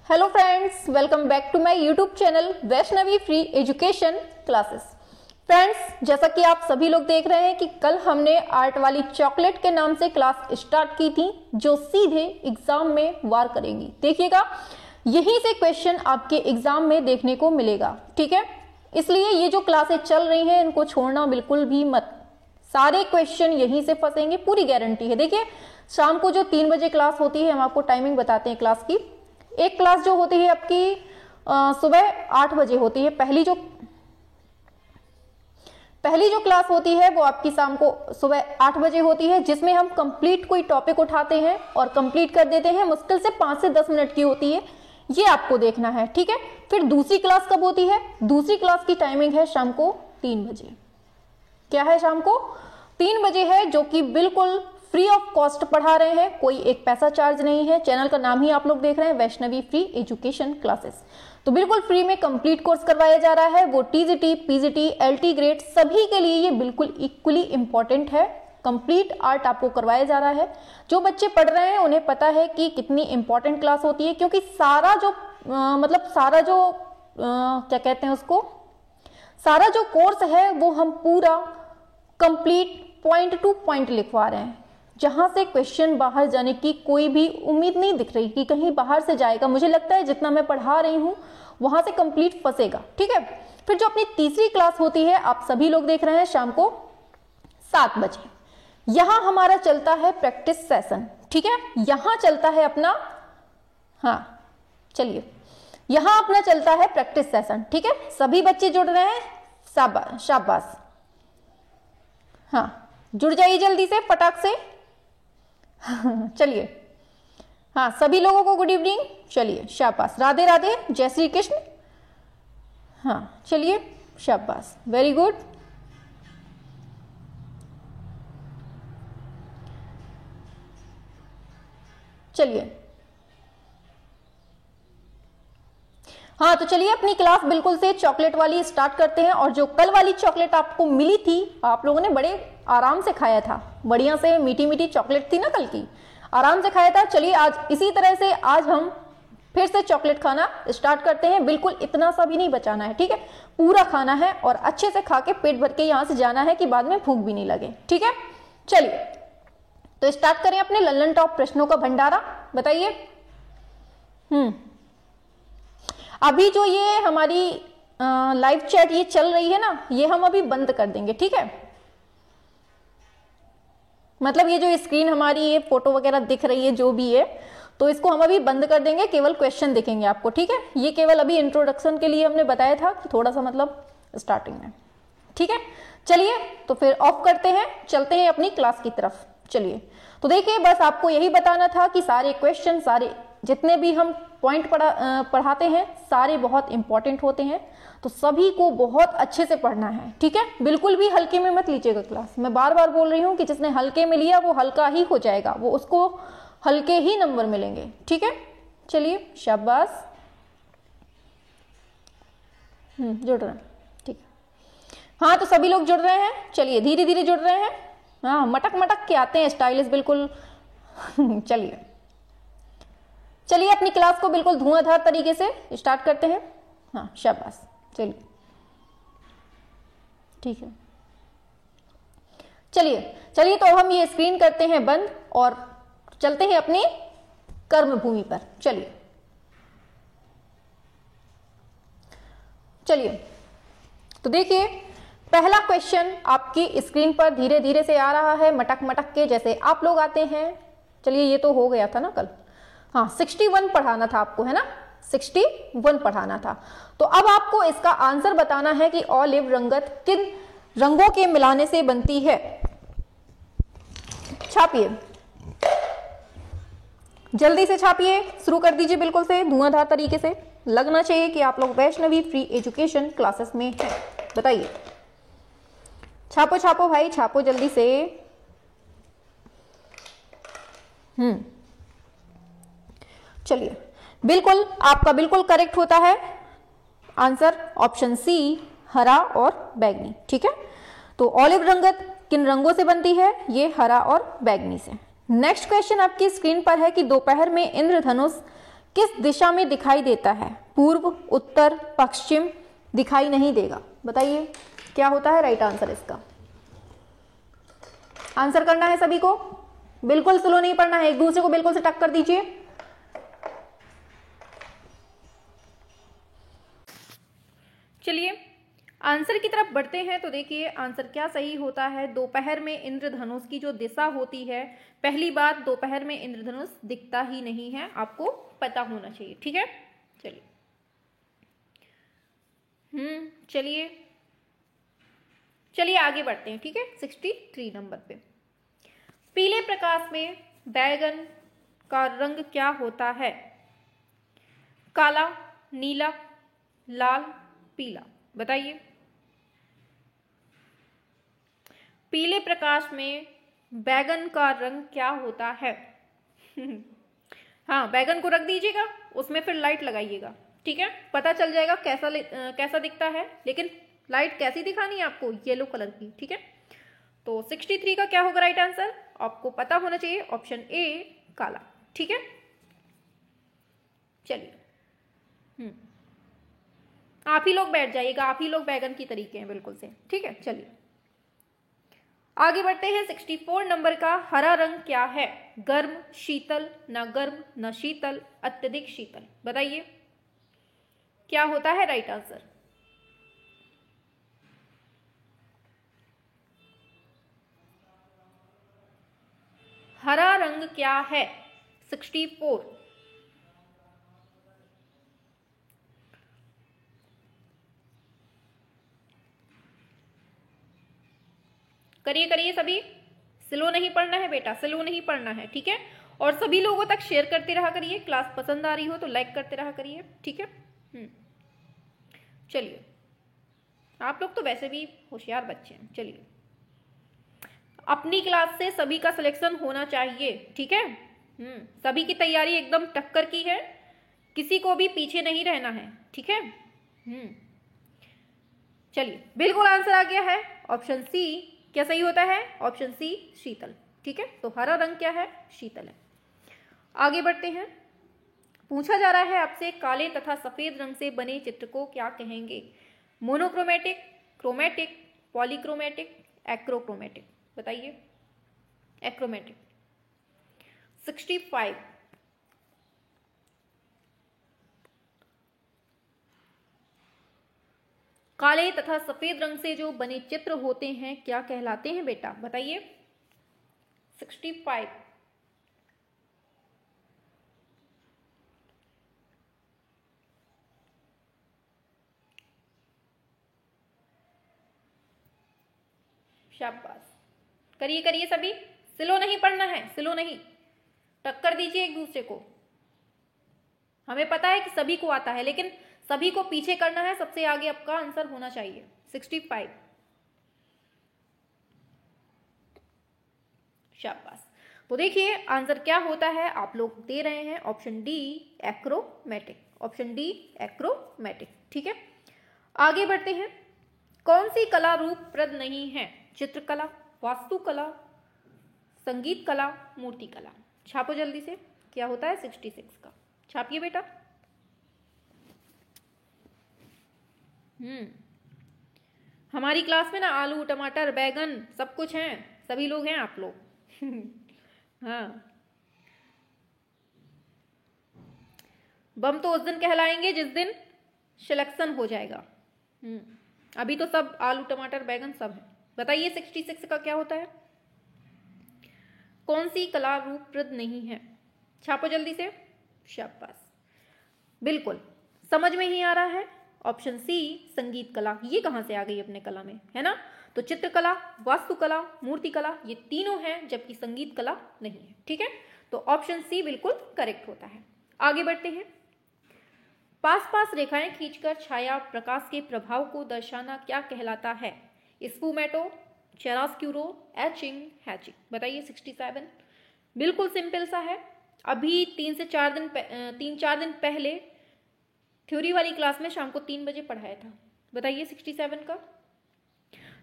Hello friends, welcome back to my YouTube channel Vaishnavi free education classes. Friends, जैसा कि आप सभी लोग देख रहे हैं कि कल हमने आर्ट वाली चॉकलेट के नाम से क्लास स्टार्ट की थी, जो सीधे एग्जाम में वार करेंगी। देखिएगा, यहीं से क्वेश्चन आपके एग्जाम में देखने को मिलेगा, ठीक है। इसलिए ये जो क्लासेस चल रही हैं इनको छोड़ना बिल्कुल भी मत, सारे क्वेश्चन यहीं से फंसेंगे, पूरी गारंटी है। देखिए, शाम को जो 3 बजे क्लास होती है, हम आपको टाइमिंग बताते हैं क्लास की। एक क्लास जो होती है आपकी सुबह 8 बजे होती है। पहली जो क्लास होती है वो आपकी शाम को सुबह 8 बजे होती है, जिसमें हम कंप्लीट कोई टॉपिक उठाते हैं और कंप्लीट कर देते हैं। मुश्किल से 5 से 10 मिनट की होती है, ये आपको देखना है, ठीक है। फिर दूसरी क्लास कब होती है? दूसरी क्लास की टाइमिंग है शाम को 3 बजे। क्या है? शाम को 3 बजे है, जो कि बिल्कुल फ्री ऑफ कॉस्ट पढ़ा रहे हैं, कोई एक पैसा चार्ज नहीं है। चैनल का नाम ही आप लोग देख रहे हैं, वैष्णवी फ्री एजुकेशन क्लासेस। तो बिल्कुल फ्री में कंप्लीट कोर्स करवाया जा रहा है। वो टीजीटी, पीजीटी, एलटी ग्रेड सभी के लिए ये बिल्कुल इक्वली इंपॉर्टेंट है। कंप्लीट आर्ट आपको करवाया जा रहा है। जो बच्चे पढ़ रहे हैं उन्हें पता है कि कितनी इंपॉर्टेंट क्लास होती है, क्योंकि सारा जो क्या कहते हैं उसको, सारा जो कोर्स है वो हम पूरा कंप्लीट पॉइंट टू पॉइंट लिखवा रहे हैं, जहां से क्वेश्चन बाहर जाने की कोई भी उम्मीद नहीं दिख रही कि कहीं बाहर से जाएगा। मुझे लगता है जितना मैं पढ़ा रही हूं वहां से कंप्लीट फंसेगा, ठीक है। फिर जो अपनी तीसरी क्लास होती है, आप सभी लोग देख रहे हैं, शाम को 7 बजे। यहां हमारा चलता है प्रैक्टिस सेशन, ठीक है। यहां चलता है अपना, यहां अपना चलता है प्रैक्टिस सेशन, ठीक है। सभी बच्चे जुड़ रहे हैं, शाबाश। जुड़ जाइए जल्दी से, फटाक से। चलिए, सभी लोगों को गुड इवनिंग। चलिए, शाबाश, राधे राधे, जय श्री कृष्ण। चलिए, शाबाश, वेरी गुड। चलिए, तो चलिए अपनी क्लास बिल्कुल से चॉकलेट वाली स्टार्ट करते हैं। और जो कल वाली चॉकलेट आपको मिली थी, आप लोगों ने बड़े आराम से खाया था, बढ़िया से मीठी मीठी चॉकलेट थी ना कल की, आराम से खाया था। चलिए, आज इसी तरह से आज हम फिर से चॉकलेट खाना स्टार्ट करते हैं। बिल्कुल इतना सा भी नहीं बचाना है, ठीक है। पूरा खाना है और अच्छे से खा के पेट भर के यहां से जाना है कि बाद में भूख भी नहीं लगे, ठीक है। चलिए, तो स्टार्ट करें अपने लल्लन टॉप प्रश्नों का भंडारा। बताइए। अभी जो ये हमारी लाइव चैट ये चल रही है ना, ये हम अभी बंद कर देंगे, ठीक है। मतलब ये जो स्क्रीन हमारी ये फोटो वगैरह दिख रही है जो भी है, तो इसको हम अभी बंद कर देंगे, केवल क्वेश्चन दिखेंगे आपको, ठीक है। ये केवल अभी इंट्रोडक्शन के लिए हमने बताया था, थोड़ा सा मतलब स्टार्टिंग में, ठीक है। चलिए, तो फिर ऑफ करते हैं, चलते हैं अपनी क्लास की तरफ। चलिए, तो देखिए, बस आपको यही बताना था कि सारे क्वेश्चन, सारे जितने भी हम पॉइंट पढ़ाते हैं, सारे बहुत इंपॉर्टेंट होते हैं, तो सभी को बहुत अच्छे से पढ़ना है, ठीक है। बिल्कुल भी हल्के में मत लीजिएगा क्लास। मैं बार बार बोल रही हूं कि जिसने हल्के में लिया वो हल्का ही हो जाएगा, वो उसको हल्के ही नंबर मिलेंगे, ठीक है। चलिए, शाबाश। जुड़ रहे हैं, ठीक है। तो सभी लोग जुड़ रहे हैं। चलिए, धीरे धीरे जुड़ रहे हैं। मटक मटक के आते हैं, स्टाइलिश बिल्कुल। चलिए अपनी क्लास को बिल्कुल धुआंधार तरीके से स्टार्ट करते हैं। शाबाश। चलिए, ठीक है। चलिए, तो हम ये स्क्रीन करते हैं बंद और चलते हैं अपनी कर्म भूमि पर। चलिए, तो देखिए, पहला क्वेश्चन आपकी स्क्रीन पर धीरे धीरे से आ रहा है, मटक मटक के, जैसे आप लोग आते हैं। चलिए, ये तो हो गया था ना कल। 61 पढ़ाना था आपको, है ना, 61 पढ़ाना था। तो अब आपको इसका आंसर बताना है कि ऑलिव रंगत किन रंगों के मिलाने से बनती है। छापिए, जल्दी से छापिए, शुरू कर दीजिए बिल्कुल से धुआंधार तरीके से। लगना चाहिए कि आप लोग वैष्णवी फ्री एजुकेशन क्लासेस में हैं। बताइए, छापो छापो भाई, छापो जल्दी से। चलिए, बिल्कुल आपका बिल्कुल करेक्ट होता है आंसर, ऑप्शन सी, हरा और बैगनी, ठीक है। तो ऑलिव रंगत किन रंगों से बनती है? ये हरा और बैगनी से। नेक्स्ट क्वेश्चन आपकी स्क्रीन पर है कि दोपहर में इंद्रधनुष किस दिशा में दिखाई देता है? पूर्व, उत्तर, पश्चिम? दिखाई नहीं देगा। बताइए क्या होता है राइट आंसर इसका? आंसर करना है सभी को, बिल्कुल स्लो नहीं पढ़ना है, एक दूसरे को बिल्कुल से टक्कर दीजिए। चलिए आंसर की तरफ बढ़ते हैं। तो देखिए आंसर क्या सही होता है। दोपहर में इंद्रधनुष की जो दिशा होती है, पहली बात दोपहर में इंद्रधनुष दिखता ही नहीं है, आपको पता होना चाहिए। ठीक है, चलिए चलिए आगे बढ़ते हैं। ठीक है, 63 नंबर पे, पीले प्रकाश में बैगन का रंग क्या होता है? काला, नीला, लाल, पीला? बताइए। पीले प्रकाश में बैगन का रंग क्या होता है? हाँ, बैगन को रख दीजिएगा, उसमें फिर लाइट लगाइएगा। ठीक है, पता चल जाएगा कैसा दिखता है, लेकिन लाइट कैसी दिखानी है आपको? येलो कलर की। ठीक है, तो 63 का क्या होगा राइट आंसर? आपको पता होना चाहिए ऑप्शन ए, काला। ठीक है, चलिए आप ही लोग बैठ जाइएगा, आप ही लोग बैगन की तरीके हैं बिल्कुल से। ठीक है, चलिए आगे बढ़ते हैं। 64 नंबर का, हरा रंग क्या है? गर्म, शीतल, न गर्म न शीतल, अत्यधिक शीतल? बताइए क्या होता है राइट आंसर? हरा रंग क्या है? 64। करिए करिए सभी, स्लो नहीं पढ़ना है बेटा, स्लो नहीं पढ़ना है। ठीक है, और सभी लोगों तक शेयर करते रहा करिए। क्लास पसंद आ रही हो तो लाइक करते रहा करिए। ठीक है, चलिए आप लोग तो वैसे भी होशियार बच्चे हैं। चलिए, अपनी क्लास से सभी का सिलेक्शन होना चाहिए। ठीक है, सभी की तैयारी एकदम टक्कर की है, किसी को भी पीछे नहीं रहना है। ठीक है, चलिए बिल्कुल आंसर आ गया है, ऑप्शन सी। क्या सही होता है? ऑप्शन सी, शीतल। ठीक है, तो हरा रंग क्या है? शीतल है। आगे बढ़ते हैं। पूछा जा रहा है आपसे, काले तथा सफेद रंग से बने चित्र को क्या कहेंगे? Monochromatic, chromatic, polychromatic, achromatic? बताइए। एक्रोमेटिक। 65। काले तथा सफेद रंग से जो बने चित्र होते हैं क्या कहलाते हैं बेटा? बताइए। 65। शाबाश, करिए करिए सभी, स्लो नहीं पढ़ना है, स्लो नहीं, टक्कर दीजिए एक दूसरे को। हमें पता है कि सभी को आता है, लेकिन सभी को पीछे करना है, सबसे आगे आपका आंसर होना चाहिए। 65। शाबाश। तो देखिए आंसर क्या होता है, आप लोग दे रहे हैं option D, achromatic. Option D, achromatic. ठीक है, आगे बढ़ते हैं। कौन सी कला रूपप्रद नहीं है? चित्रकला, वास्तुकला, संगीत कला, मूर्ति कला? छापो जल्दी से, क्या होता है 66 का? छापिए बेटा। हमारी क्लास में ना आलू, टमाटर, बैगन सब कुछ हैं, सभी लोग हैं आप लोग। हाँ, बम तो उस दिन कहलाएंगे जिस दिन सिलेक्शन हो जाएगा। अभी तो सब आलू, टमाटर, बैगन सब है। बताइए 66 का क्या होता है? कौन सी कला रूपप्रद नहीं है? छापो जल्दी से। शाबाश, बिल्कुल समझ में ही आ रहा है। ऑप्शन सी, संगीत कला। ये कहां से आ गई अपने कला में, है ना? तो चित्रकला, वास्तुकला, मूर्तिकला ये तीनों हैं, जबकि संगीत कला नहीं है। ठीक है, तो ऑप्शन सी बिल्कुल करेक्ट होता है। आगे बढ़ते हैं। पास पास रेखाएं खींचकर छाया प्रकाश के प्रभाव को दर्शाना क्या कहलाता है? स्फूमेटो, चियारोस्क्यूरो, एचिंग, हैचिंग? बताइए 67। बिल्कुल सिंपल सा है, अभी 3-4 दिन पहले थ्योरी वाली क्लास में शाम को 3 बजे पढ़ाया था। बताइए 67 का।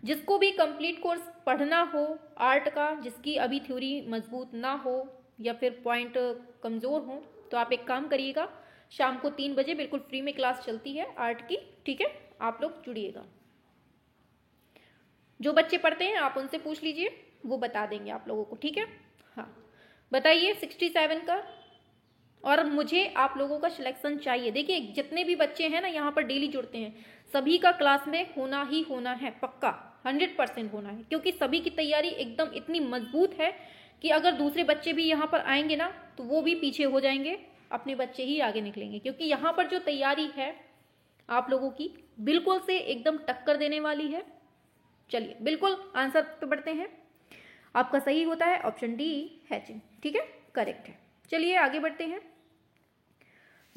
जिसको भी कंप्लीट कोर्स पढ़ना हो आर्ट का, जिसकी अभी थ्योरी मजबूत ना हो या फिर पॉइंट कमजोर हो, तो आप एक काम करिएगा, शाम को 3 बजे बिल्कुल फ्री में क्लास चलती है आर्ट की, ठीक है, आप लोग जुड़िएगा। जो बच्चे पढ़ते हैं आप उनसे पूछ लीजिए, वो बता देंगे आप लोगों को, ठीक है। हाँ बताइए 67 का, और मुझे आप लोगों का सिलेक्शन चाहिए। देखिए जितने भी बच्चे हैं ना यहाँ पर डेली जुड़ते हैं, सभी का क्लास में होना ही होना है, पक्का 100% होना है, क्योंकि सभी की तैयारी एकदम इतनी मजबूत है कि अगर दूसरे बच्चे भी यहाँ पर आएंगे ना तो वो भी पीछे हो जाएंगे, अपने बच्चे ही आगे निकलेंगे, क्योंकि यहाँ पर जो तैयारी है आप लोगों की बिल्कुल से एकदम टक्कर देने वाली है। चलिए बिल्कुल आंसर पे बढ़ते हैं। आपका सही होता है ऑप्शन डी, हैचिंग, ठीक है, करेक्ट है। चलिए आगे बढ़ते हैं।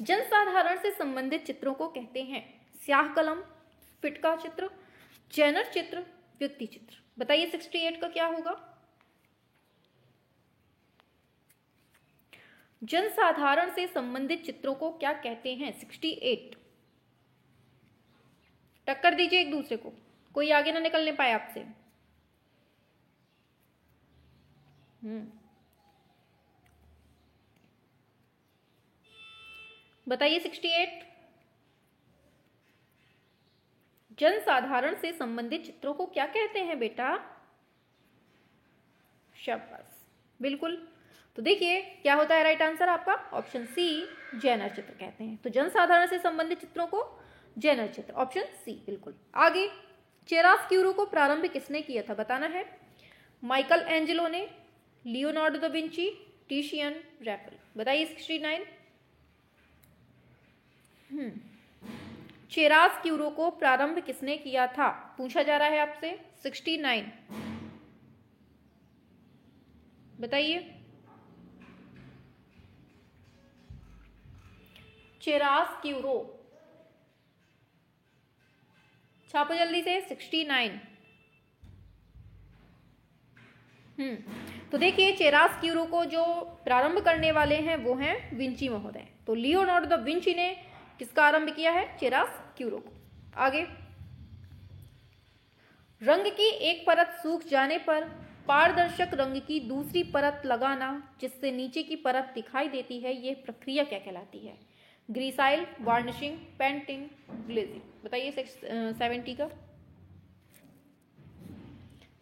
जनसाधारण से संबंधित चित्रों को कहते हैं स्याह कलम, फिटका चित्र, जैनर चित्र, व्यक्ति चित्र। बताइए 68 का क्या होगा? जनसाधारण से संबंधित चित्रों को क्या कहते हैं? 68, टक्कर दीजिए एक दूसरे को, कोई आगे ना निकलने पाए आपसे। बताइए 68। जनसाधारण से संबंधित चित्रों को क्या कहते हैं बेटा? शाबाश, बिल्कुल। तो देखिए क्या होता है राइट आंसर आपका, ऑप्शन सी, जैनर चित्र कहते हैं। तो जनसाधारण से संबंधित चित्रों को जैनर चित्र, ऑप्शन सी, बिल्कुल। आगे, चिरास्क्यूरो को प्रारंभ किसने किया था? बताना है। माइकल एंजेलो ने, लियोनार्डो दा विंची, टिशियन, रैफल। बताइए 69। चिरास्क्यूरो को प्रारंभ किसने किया था पूछा जा रहा है आपसे। 69 बताइए। चिरास्क्यूरो, छापो जल्दी से 69। तो देखिए चिरास्क्यूरो को जो प्रारंभ करने वाले हैं वो हैं विंची महोदय। तो लियोनार्डो दा विंची ने किसका आरंभ किया है? चिरास्क्यूरो को। आगे, रंग की एक परत सूख जाने पर पारदर्शक रंग की दूसरी परत लगाना जिससे नीचे की परत दिखाई देती है, यह प्रक्रिया क्या कहलाती है? ग्रीसाइल, वार्निशिंग, पेंटिंग, ग्लेजिंग। बताइए 70 का।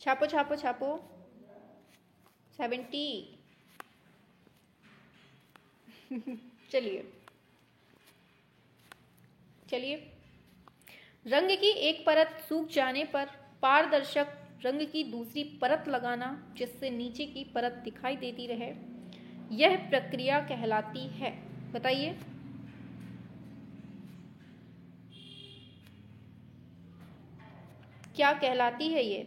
छापो छापो छापो। 70। चलिए चलिए, रंग की एक परत सूख जाने पर पारदर्शक रंग की दूसरी परत लगाना जिससे नीचे की परत दिखाई देती रहे, यह प्रक्रिया कहलाती है। बताइए। क्या कहलाती है ये?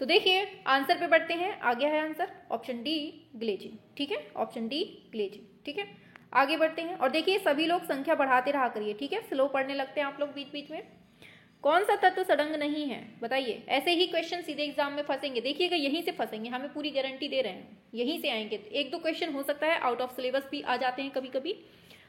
तो देखिए आंसर पे बढ़ते हैं। आ गया है आंसर, ऑप्शन डी, ग्लेजिंग। ठीक है, ऑप्शन डी, ग्लेजिंग। ठीक है, आगे बढ़ते हैं। और देखिए सभी लोग संख्या बढ़ाते रहा करिए, ठीक है, स्लो पढ़ने लगते हैं आप लोग बीच बीच में। कौन सा तत्व सडंग नहीं है? बताइए। ऐसे ही क्वेश्चन सीधे एग्जाम में फंसेंगे, देखिएगा यहीं से फंसेंगे, हमें पूरी गारंटी दे रहे हैं, यहीं से आएंगे। एक दो क्वेश्चन हो सकता है आउट ऑफ सिलेबस भी आ जाते हैं कभी कभी,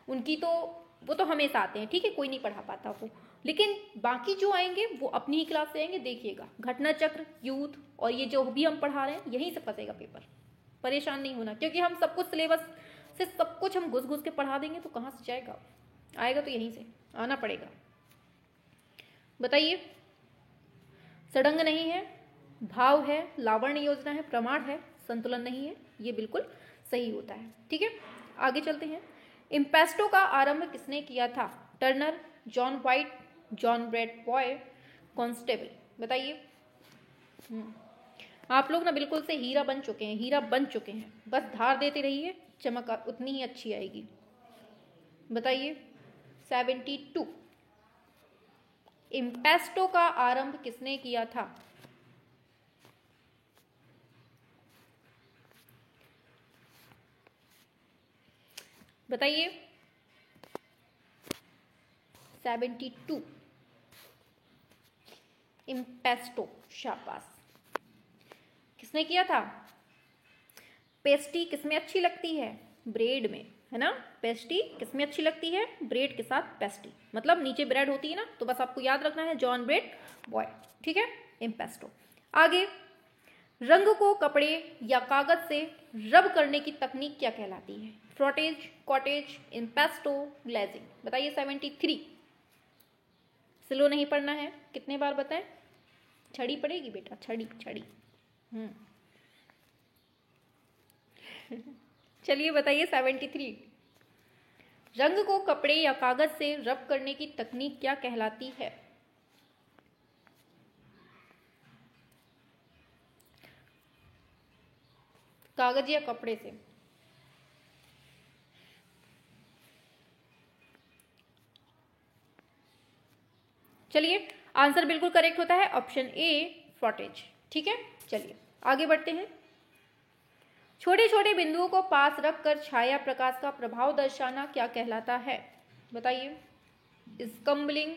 उनकी तो वो तो हमेशा आते हैं, ठीक है, कोई नहीं पढ़ा पाता वो, लेकिन बाकी जो आएंगे वो अपनी ही क्लास से आएंगे। देखिएगा घटना चक्र, यूथ और ये जो भी हम पढ़ा रहे हैं यहीं से फंसेगा पेपर, परेशान नहीं होना, क्योंकि हम सब कुछ सिलेबस से सब कुछ हम घुस घुस के पढ़ा देंगे तो कहाँ से जाएगा, आएगा तो यहीं से आना पड़ेगा। बताइए। सडंग नहीं है, भाव है, लावण्य योजना है, प्रमाण है, संतुलन नहीं है, ये बिल्कुल सही होता है। ठीक है, आगे चलते हैं। इम्पेस्टो का आरंभ किसने किया था? Turner, John White, John Brad Boy, Constable. बताइए। आप लोग ना बिल्कुल से हीरा बन चुके हैं, हीरा बन चुके हैं, बस धार देते रहिए, चमक उतनी ही अच्छी आएगी। बताइए 72। इम्पेस्टो का आरंभ किसने किया था? बताइए 72। इम्पेस्टो, शाबाश। किसने किया था? पेस्ट्री किसमें अच्छी लगती है? ब्रेड में, है ना। पेस्ट्री किसमें अच्छी लगती है? ब्रेड के साथ पेस्ट्री, मतलब नीचे ब्रेड होती है ना, तो बस आपको याद रखना है जॉन ब्रेड बॉय। ठीक है, इम्पेस्टो। आगे, रंग को कपड़े या कागज से रब करने की तकनीक क्या कहलाती है? फ्रॉटेज, कॉटेज, इम्पेस्टो, ग्लेजिंग। बताइए 73। स्लो नहीं पढ़ना है, कितने बार बताएं? छड़ी पड़ेगी बेटा, छड़ी छड़ी। चलिए बताइए 73। रंग को कपड़े या कागज से रब करने की तकनीक क्या कहलाती है? कागज या कपड़े से। चलिए आंसर बिल्कुल करेक्ट होता है ऑप्शन ए, फ्रॉटेज। ठीक है, चलिए आगे बढ़ते हैं। छोटे छोटे बिंदुओं को पास रखकर छाया प्रकाश का प्रभाव दर्शाना क्या कहलाता है? बताइए। स्कम्बलिंग,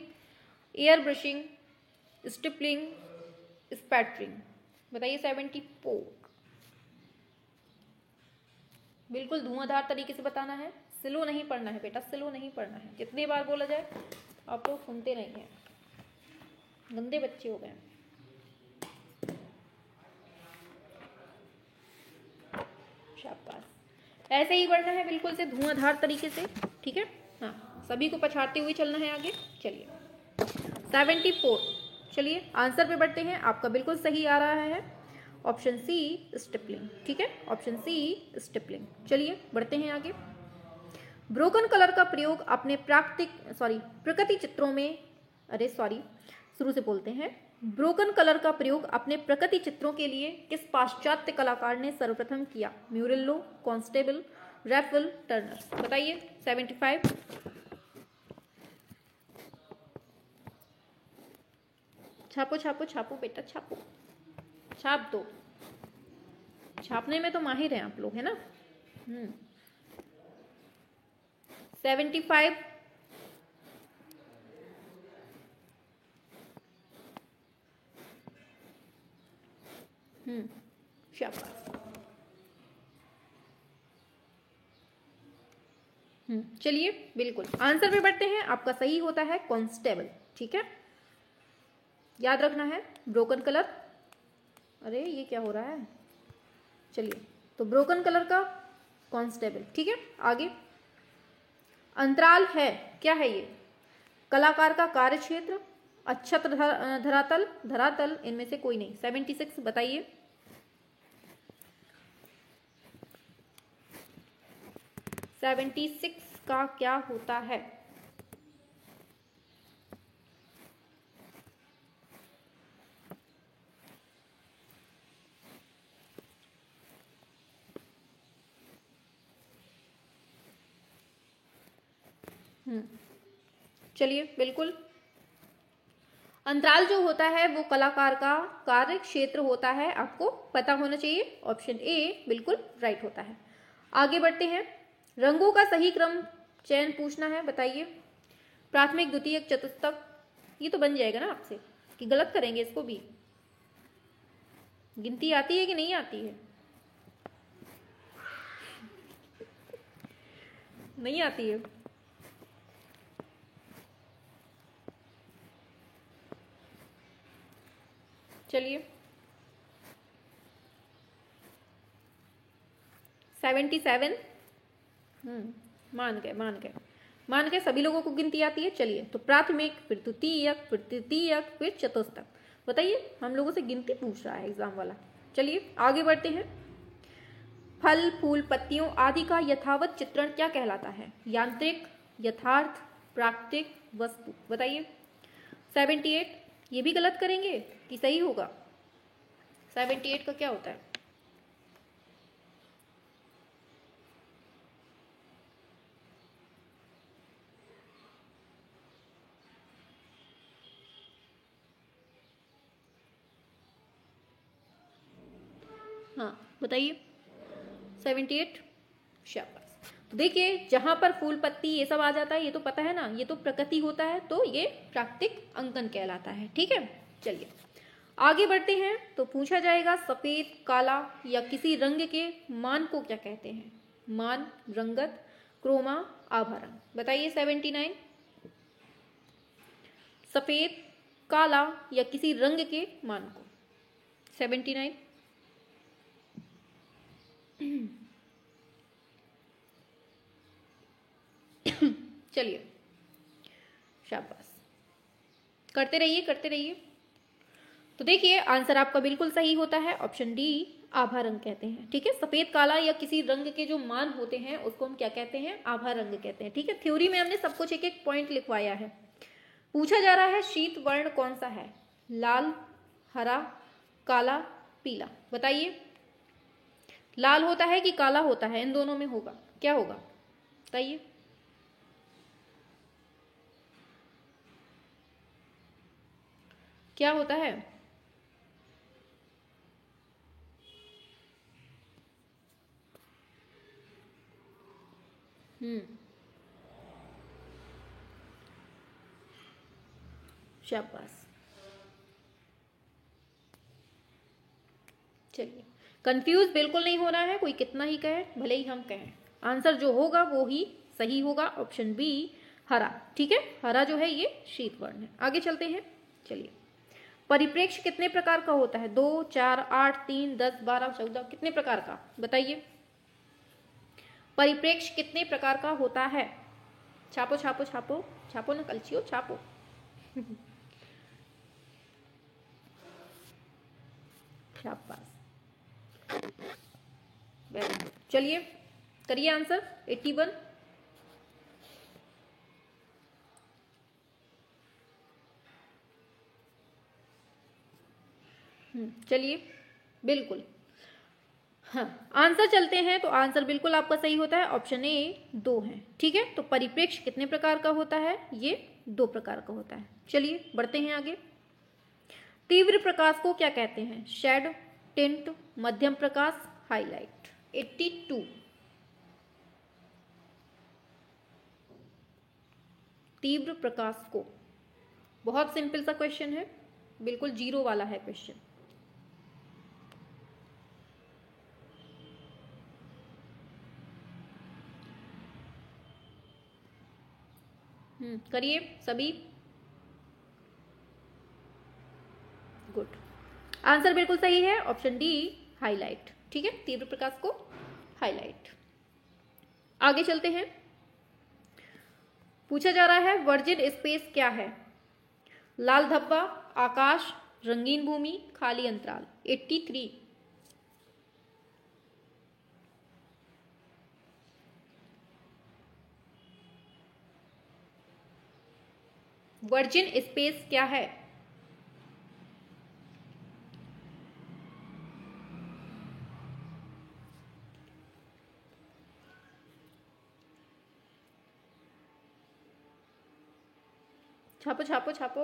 एयर ब्रशिंग, स्टिपलिंग, स्पैटरिंग। बताइए 74। बिल्कुल धुआंधार तरीके से बताना है, स्लो नहीं पढ़ना है बेटा, स्लो नहीं पढ़ना है। जितनी बार बोला जाए आप लोग सुनते नहीं हैं, गंदे बच्चे हो गए। शाबाश, ऐसे ही पढ़ना है बिल्कुल से धुआंधार तरीके से। ठीक है, हाँ, सभी को पछाड़ते हुए चलना है आगे। चलिए 74। चलिए आंसर पे बढ़ते हैं, आपका बिल्कुल सही आ रहा है ऑप्शन सी, स्टिपलिंग। ठीक है, ऑप्शन सी, स्टिपलिंग। चलिए बढ़ते हैं आगे। ब्रोकन कलर का प्रयोग अपने प्रकृति चित्रों में, शुरू से बोलते हैं। ब्रोकन कलर का प्रयोग अपने प्रकृति चित्रों के लिए किस पाश्चात्य कलाकार ने सर्वप्रथम किया? म्यूरिल्लो, कॉन्स्टेबल, रैफल, टर्नर। बताइए 75। छापो छापो छापो बेटा, छापो, छाप दो। छापने में तो माहिर हैं आप लोग, है ना? 75। शाबाश। चलिए बिल्कुल आंसर पे बढ़ते हैं, आपका सही होता है कॉन्स्टेबल। ठीक है, याद रखना है ब्रोकन कलर। अरे ये क्या हो रहा है? चलिए, तो ब्रोकन कलर का कॉन्स्टेबल। ठीक है, आगे। अंतराल है, क्या है ये? कलाकार का कार्य क्षेत्र, अक्षत्र धरातल, धरातल, इनमें से कोई नहीं। 76 बताइए। सेवेंटी सिक्स का क्या होता है? चलिए बिल्कुल, अंतराल जो होता है वो कलाकार का कार्य क्षेत्र होता है, आपको पता होना चाहिए। ऑप्शन ए बिल्कुल राइट होता है। आगे बढ़ते हैं। रंगों का सही क्रम चयन पूछना है, बताइए। प्राथमिक, द्वितीयक, चतुर्थक, ये तो बन जाएगा ना आपसे कि गलत करेंगे इसको भी। गिनती आती है कि नहीं आती है? नहीं आती है। चलिए 77। मान गए सभी लोगों को गिनती आती है। चलिए, तो प्राथमिक, फिर द्वितीयक, फिर तृतीयक, फिर चतुर्थक। बताइए, हम लोगों से गिनती पूछ रहा है एग्जाम वाला। चलिए आगे बढ़ते हैं। फल, फूल, पत्तियों आदि का यथावत चित्रण क्या कहलाता है? यांत्रिक, यथार्थ, प्राकृतिक, वस्तु। बताइए 78। ये भी गलत करेंगे कि सही होगा? 78 का क्या होता है? हाँ बताइए 78। शाबाश। तो देखिए, जहां पर फूल, पत्ती ये सब आ जाता है, ये तो पता है ना, ये तो प्रकृति होता है, तो ये प्राकृतिक अंकन कहलाता है। ठीक है, चलिए आगे बढ़ते हैं। तो पूछा जाएगा, सफेद, काला या किसी रंग के मान को क्या कहते हैं? मान, रंगत, क्रोमा, आभरण। बताइए 79। सफेद, काला या किसी रंग के मान को। 79। चलिए, शाबाश, करते रहिए करते रहिए। तो देखिए आंसर आपका बिल्कुल सही होता है ऑप्शन डी, आभा रंग कहते हैं। ठीक है, सफेद काला या किसी रंग के जो मान होते हैं उसको हम क्या कहते हैं, आभा रंग कहते हैं। ठीक है, थ्योरी में हमने सब कुछ एक एक पॉइंट लिखवाया है। पूछा जा रहा है शीत वर्ण कौन सा है, लाल, हरा, काला, पीला। बताइए लाल होता है कि काला होता है, इन दोनों में होगा, क्या होगा बताइए। क्या होता है, शाबाश। चलिए, कंफ्यूज बिल्कुल नहीं होना है, कोई कितना ही कहे, भले ही हम कहें, आंसर जो होगा वो ही सही होगा, ऑप्शन बी हरा। ठीक है, हरा जो है ये शीत वर्ण है। आगे चलते हैं। चलिए, परिप्रेक्ष्य कितने प्रकार का होता है, 2, 4, 8, 3, 10, 12, 14, कितने प्रकार का बताइए। परिप्रेक्ष्य कितने प्रकार का होता है, छापो छापो छापो छापो ना कलचियो, छापो। शाबाश, वेरी गुड। चलिए करिए आंसर 81। चलिए बिल्कुल, हाँ आंसर चलते हैं तो आंसर बिल्कुल आपका सही होता है, ऑप्शन ए 2 है। ठीक है, तो परिप्रेक्ष्य कितने प्रकार का होता है, ये 2 प्रकार का होता है। चलिए बढ़ते हैं आगे। तीव्र प्रकाश को क्या कहते हैं, शेड, टिंट, मध्यम प्रकाश, हाईलाइट। 82, तीव्र प्रकाश को, बहुत सिंपल सा क्वेश्चन है, बिल्कुल जीरो वाला है क्वेश्चन। करिए सभी, गुड, आंसर बिल्कुल सही है, ऑप्शन डी हाईलाइट। ठीक है, तीव्र प्रकाश को हाईलाइट। आगे चलते हैं। पूछा जा रहा है वर्जिन स्पेस क्या है, लाल धब्बा, आकाश, रंगीन भूमि, खाली अंतराल। 83, वर्जिन स्पेस क्या है, छापो छापो छापो।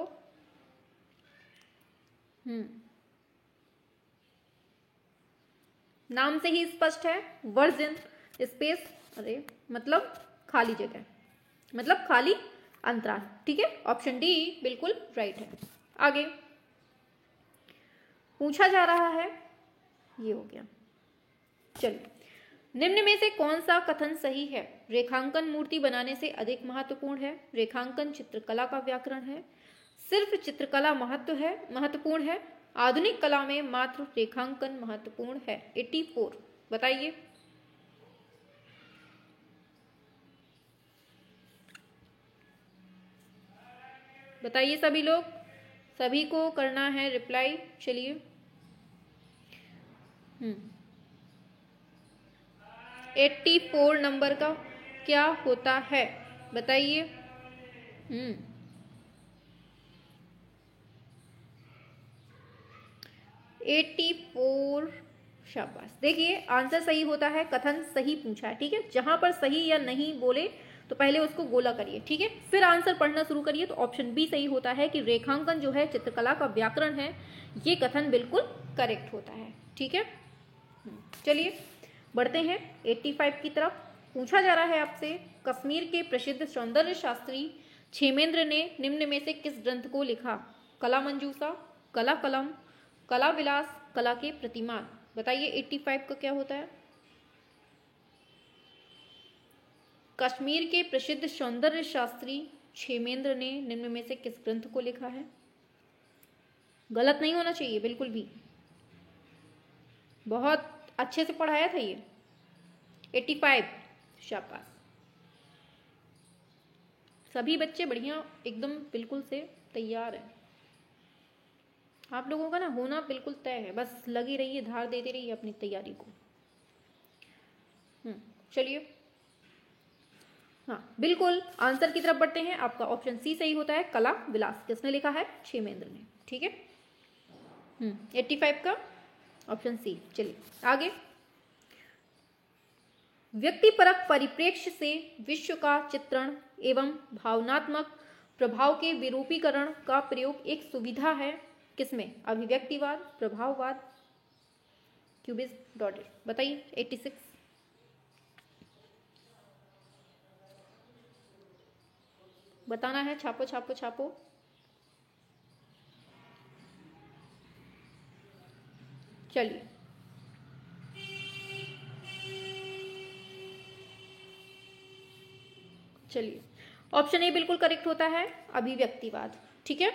नाम से ही स्पष्ट है, वर्जिन स्पेस, अरे मतलब खाली जगह, मतलब खाली अंतराल। ठीक है, ऑप्शन डी बिल्कुल राइट है। आगे पूछा जा रहा है, ये हो गया। चलिए, निम्न में से कौन सा कथन सही है, रेखांकन मूर्ति बनाने से अधिक महत्वपूर्ण है, रेखांकन चित्रकला का व्याकरण है, सिर्फ चित्रकला महत्वपूर्ण है, आधुनिक कला में मात्र रेखांकन महत्वपूर्ण है। 84, बताइए। बताइए सभी लोग, सभी को करना है रिप्लाई। चलिए 84 नंबर का क्या होता है बताइए। 84, शाबाश। देखिए आंसर सही होता है, कथन सही पूछा है। ठीक है, जहां पर सही या नहीं बोले तो पहले उसको गोला करिए। ठीक है, फिर आंसर पढ़ना शुरू करिए। तो ऑप्शन बी सही होता है कि रेखांकन जो है चित्रकला का व्याकरण है, ये कथन बिल्कुल करेक्ट होता है। ठीक है, चलिए बढ़ते हैं 85 की तरफ। पूछा जा रहा है आपसे, कश्मीर के प्रसिद्ध सौंदर्य शास्त्री क्षेमेंद्र ने निम्न में से किस ग्रंथ को लिखा, कला मंजूषा, कला कलम, कला विलास, कला के प्रतिमान। बताइए 85 का क्या होता है। कश्मीर के प्रसिद्ध सौंदर्य शास्त्री क्षेमेंद्र ने निम्न में से किस ग्रंथ को लिखा है, गलत नहीं होना चाहिए बिल्कुल भी, बहुत अच्छे से पढ़ाया था ये। 85। शाबाश, सभी बच्चे बढ़िया एकदम बिल्कुल से तैयार हैं। आप लोगों का ना होना बिल्कुल तय है, बस लगी रहिए, धार देते रहिए अपनी तैयारी को। चलिए, हाँ बिल्कुल, आंसर की तरफ बढ़ते हैं। आपका ऑप्शन सी सही होता है, कला विलास। किसने लिखा है? क्षेमेंद्र ने। ठीक है, 85 का ऑप्शन सी। चलिए आगे, व्यक्तिपरक परिप्रेक्ष्य से विश्व का चित्रण एवं भावनात्मक प्रभाव के विरूपीकरण का प्रयोग एक सुविधा है। किसमें? अभिव्यक्तिवाद, प्रभाववाद, क्यूबिस्ट, डॉटेड। बताइए 86। बताना है, छापो छापो छापो। चलिए, चलिए ऑप्शन ए बिल्कुल करेक्ट होता है, अभिव्यक्तिवाद। ठीक है,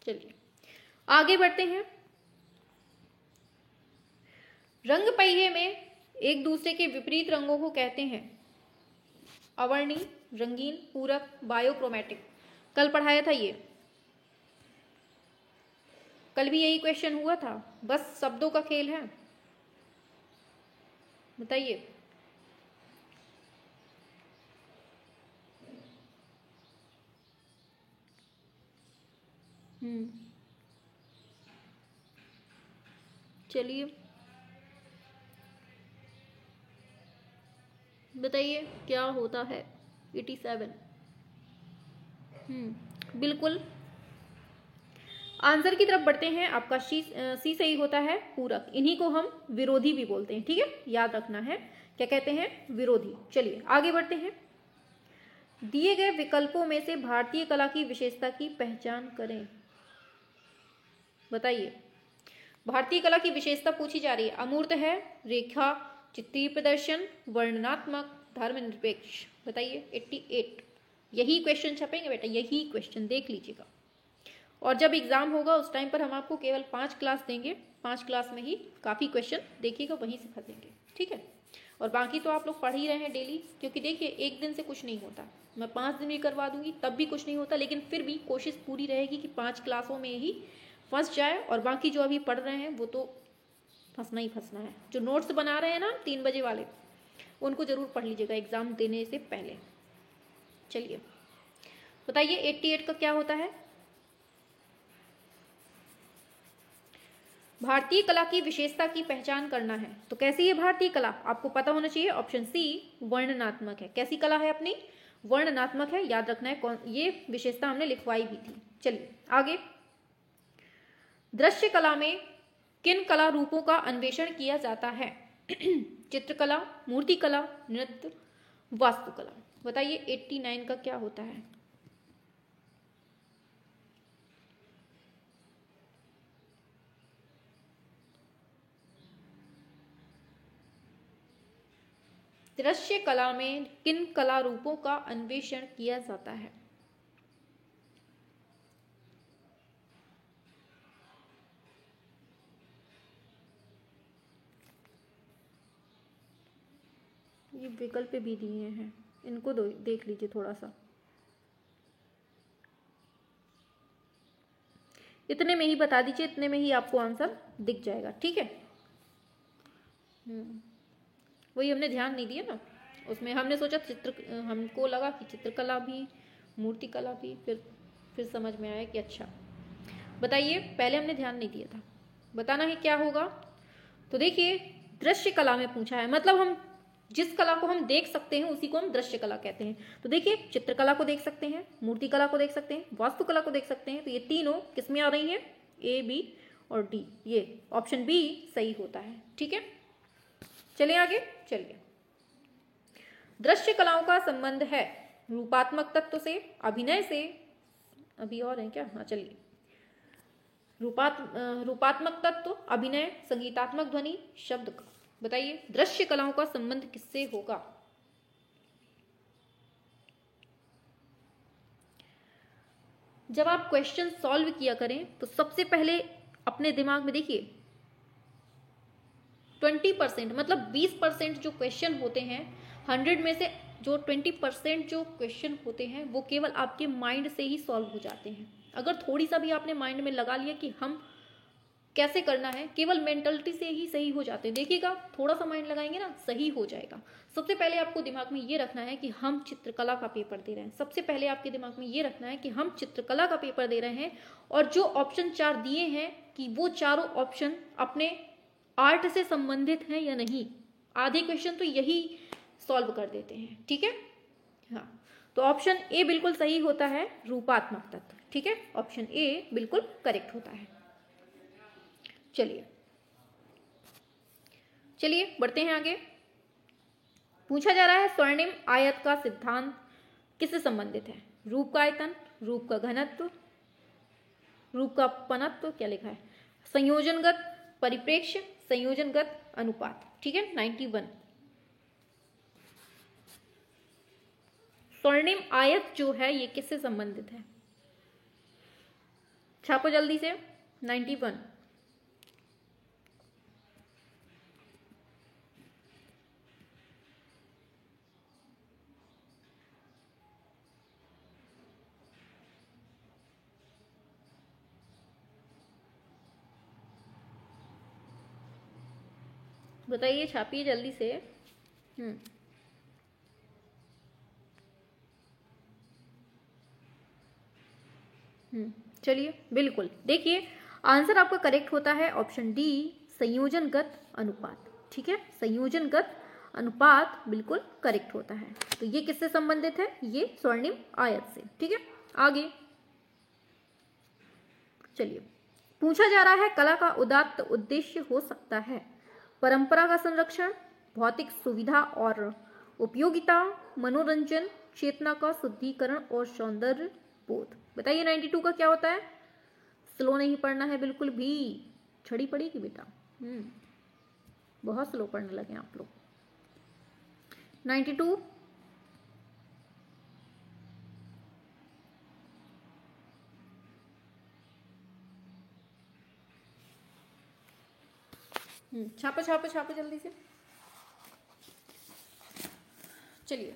चलिए आगे बढ़ते हैं। रंग पहिए में एक दूसरे के विपरीत रंगों को कहते हैं अवर्णी, रंगीन, पूरक, बायोक्रोमेटिक। कल पढ़ाया था ये, कल भी यही क्वेश्चन हुआ था, बस शब्दों का खेल है। बताइए। चलिए बताइए क्या होता है? 87। बिल्कुल, आंसर की तरफ बढ़ते हैं। आपका सी सही होता है, पूरक। इन्हीं को हम विरोधी भी बोलते हैं। ठीक है, याद रखना है, क्या कहते हैं? विरोधी। चलिए आगे बढ़ते हैं। दिए गए विकल्पों में से भारतीय कला की विशेषता की पहचान करें। बताइए, भारतीय कला की विशेषता पूछी जा रही है। अमूर्त है, रेखा, चित्रीय प्रदर्शन, वर्णनात्मक, धर्मनिरपेक्ष। बताइए 88। यही क्वेश्चन छपेंगे बेटा, यही क्वेश्चन देख लीजिएगा। और जब एग्जाम होगा उस टाइम पर हम आपको केवल 5 क्लास देंगे, 5 क्लास में ही काफ़ी क्वेश्चन देखिएगा, वहीं से फंसेंगे। ठीक है, और बाकी तो आप लोग पढ़ ही रहे हैं डेली, क्योंकि देखिए एक दिन से कुछ नहीं होता। मैं 5 दिन भी करवा दूंगी तब भी कुछ नहीं होता, लेकिन फिर भी कोशिश पूरी रहेगी कि 5 क्लासों में ही फंस जाए। और बाकी जो अभी पढ़ रहे हैं वो तो फंसना ही फंसना है। जो नोट्स बना रहे हैं ना 3 बजे वाले, उनको जरूर पढ़ लीजिएगा एग्जाम देने से पहले। चलिए बताइए 88 का क्या होता है? भारतीय कला की विशेषता की पहचान करना है। तो कैसी है भारतीय कला? आपको पता होना चाहिए। ऑप्शन सी वर्णनात्मक है। कैसी कला है अपनी? वर्णनात्मक है। याद रखना है, कौन ये विशेषता हमने लिखवाई भी थी। चलिए आगे, दृश्य कला में किन कला रूपों का अन्वेषण किया जाता है? चित्रकला, मूर्तिकला, नृत्य, वास्तुकला। बताइए 89 का क्या होता है? दृश्य कला में किन कला रूपों का अन्वेषण किया जाता है? ये विकल्प भी दिए हैं, इनको देख लीजिए थोड़ा सा। इतने में ही बता दीजिए, इतने में ही आपको आंसर दिख जाएगा। ठीक है, वही हमने ध्यान नहीं दिया ना, उसमें हमने सोचा हमको लगा कि चित्रकला भी, मूर्तिकला भी, फिर समझ में आया कि अच्छा। बताइए, पहले हमने ध्यान नहीं दिया था। बताना है क्या होगा? तो देखिए, दृश्य कला में पूछा है, मतलब हम जिस कला को हम देख सकते हैं उसी को हम दृश्य कला कहते हैं। तो देखिए, चित्रकला को देख सकते हैं, मूर्तिकला को देख सकते हैं, वास्तुकला को देख सकते हैं। तो ये तीनों किसमें आ रही हैं? ए, बी और डी। ये ऑप्शन बी सही होता है। ठीक है, चलिए आगे। चलिए, दृश्य कलाओं का संबंध है रूपात्मक तत्व से, अभिनय से, अभी और है क्या? हाँ चलिए, रूपात्मक तत्व, अभिनय, संगीतात्मक ध्वनि, शब्द का। बताइए दृश्य कलाओं का संबंध किससे होगा? जब आप क्वेश्चन सॉल्व किया करें तो सबसे पहले अपने दिमाग में देखिए 20% मतलब 20% जो क्वेश्चन होते हैं 100 में से, जो 20% जो क्वेश्चन होते हैं वो केवल आपके माइंड से ही सॉल्व हो जाते हैं। अगर थोड़ी सा भी आपने माइंड में लगा लिया कि हम कैसे करना है, केवल मेंटलिटी से ही सही हो जाते हैं। देखिएगा, थोड़ा सा माइंड लगाएंगे ना, सही हो जाएगा। सबसे पहले आपको दिमाग में ये रखना है कि हम चित्रकला का पेपर दे रहे हैं। सबसे पहले आपके दिमाग में ये रखना है कि हम चित्रकला का पेपर दे रहे हैं, और जो ऑप्शन 4 दिए हैं कि वो चारों ऑप्शन अपने आर्ट से संबंधित हैं या नहीं। आधे क्वेश्चन तो यही सॉल्व कर देते हैं, ठीक है। हाँ, तो ऑप्शन ए बिल्कुल सही होता है, रूपात्मक तत्व, ठीक है। ऑप्शन ए बिल्कुल करेक्ट होता है। चलिए बढ़ते हैं आगे। पूछा जा रहा है स्वर्णिम आयत का सिद्धांत किससे संबंधित है? रूप का आयतन, रूप का घनत्व, रूप का पनत्व, क्या लिखा है, संयोजनगत परिप्रेक्ष्य, संयोजनगत अनुपात, ठीक है। 91 स्वर्णिम आयत जो है ये किससे संबंधित है? छापो जल्दी से। 91 बताइए, छापिए जल्दी से। चलिए, बिल्कुल देखिए आंसर आपका करेक्ट होता है ऑप्शन डी, संयोजनगत अनुपात, ठीक है। संयोजनगत अनुपात बिल्कुल करेक्ट होता है। तो ये किससे संबंधित है? ये स्वर्णिम आयत से, ठीक है। आगे चलिए, पूछा जा रहा है कला का उदात्त उद्देश्य हो सकता है परंपरा का संरक्षण, भौतिक सुविधा और उपयोगिता, मनोरंजन, चेतना का शुद्धिकरण और सौंदर्य बोध। बताइए 92 का क्या होता है? स्लो नहीं पढ़ना है बिल्कुल भी, छड़ी पड़ेगी बेटा। बहुत स्लो पढ़ने लगे आप लोग। 92 छापो छापो छापो जल्दी से। चलिए,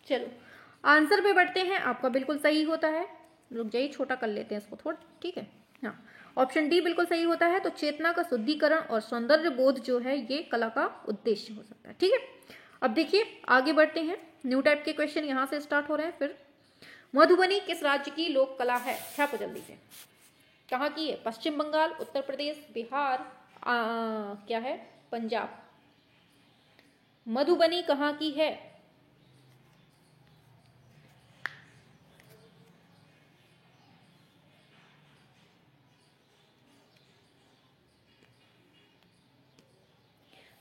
चलो आंसर पे बढ़ते हैं। आपका बिल्कुल सही होता है, रुक जाइए छोटा कर लेते हैं इसको थोड़ा, ठीक है। हाँ, ऑप्शन डी बिल्कुल सही होता है। तो चेतना का शुद्धिकरण और सौंदर्य बोध जो है ये कला का उद्देश्य हो सकता है, ठीक है। अब देखिए आगे बढ़ते हैं, न्यू टाइप के क्वेश्चन यहां से स्टार्ट हो रहे हैं। फिर मधुबनी किस राज्य की लोक कला है? छापो जल्दी से। कहाँ की है? पश्चिम बंगाल, उत्तर प्रदेश, बिहार, क्या है, पंजाब। मधुबनी कहाँ की है?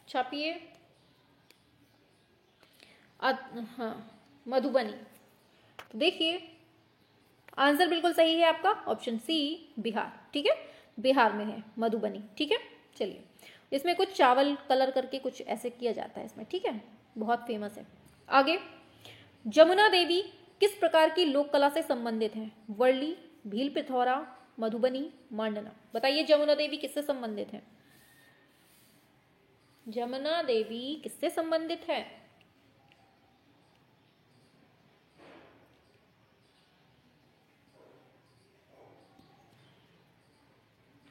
छापिए। हाँ, मधुबनी। तो देखिए आंसर बिल्कुल सही है आपका ऑप्शन सी, बिहार, ठीक है। बिहार में है मधुबनी, ठीक है। चलिए, इसमें कुछ चावल कलर करके कुछ ऐसे किया जाता है इसमें, ठीक है, बहुत फेमस है। आगे, जमुना देवी किस प्रकार की लोक कला से संबंधित है? वर्ली, भील पिथौरा, मधुबनी, मांडना। बताइए जमुना देवी किससे संबंधित है? जमुना देवी किससे संबंधित है?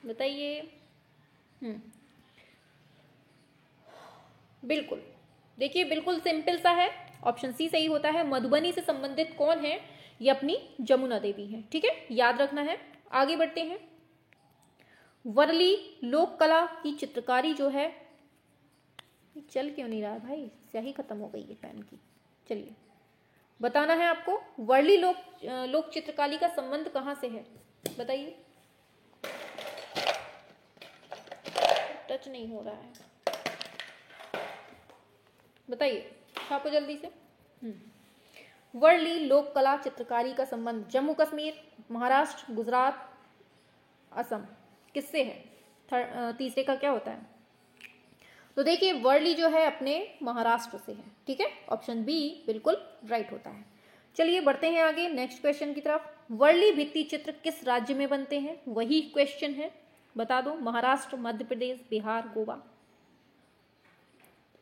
बताइए। बिल्कुल, देखिए बिल्कुल सिंपल सा है, ऑप्शन सी सही होता है। मधुबनी से संबंधित कौन है? ये अपनी जमुना देवी है, ठीक है, याद रखना है। आगे बढ़ते हैं। वर्ली लोक कला की चित्रकारी जो है, चल क्यों नहीं रहा भाई, स्याही खत्म हो गई है पेन की। चलिए, बताना है आपको वर्ली लोक चित्रकारी का संबंध कहां से है? बताइए। टच नहीं हो रहा है, बताइए, छापो जल्दी से। वर्ली लोक कला चित्रकारी का संबंध जम्मू कश्मीर, महाराष्ट्र, गुजरात, असम किससे है? तीसरे का क्या होता है? तो देखिए वर्ली जो है अपने महाराष्ट्र से है, ठीक है, ऑप्शन बी बिल्कुल राइट होता है। चलिए बढ़ते हैं आगे नेक्स्ट क्वेश्चन की तरफ। वर्ली भित्ति चित्र किस राज्य में बनते हैं, वही क्वेश्चन है, बता दो। महाराष्ट्र, मध्य प्रदेश, बिहार, गोवा।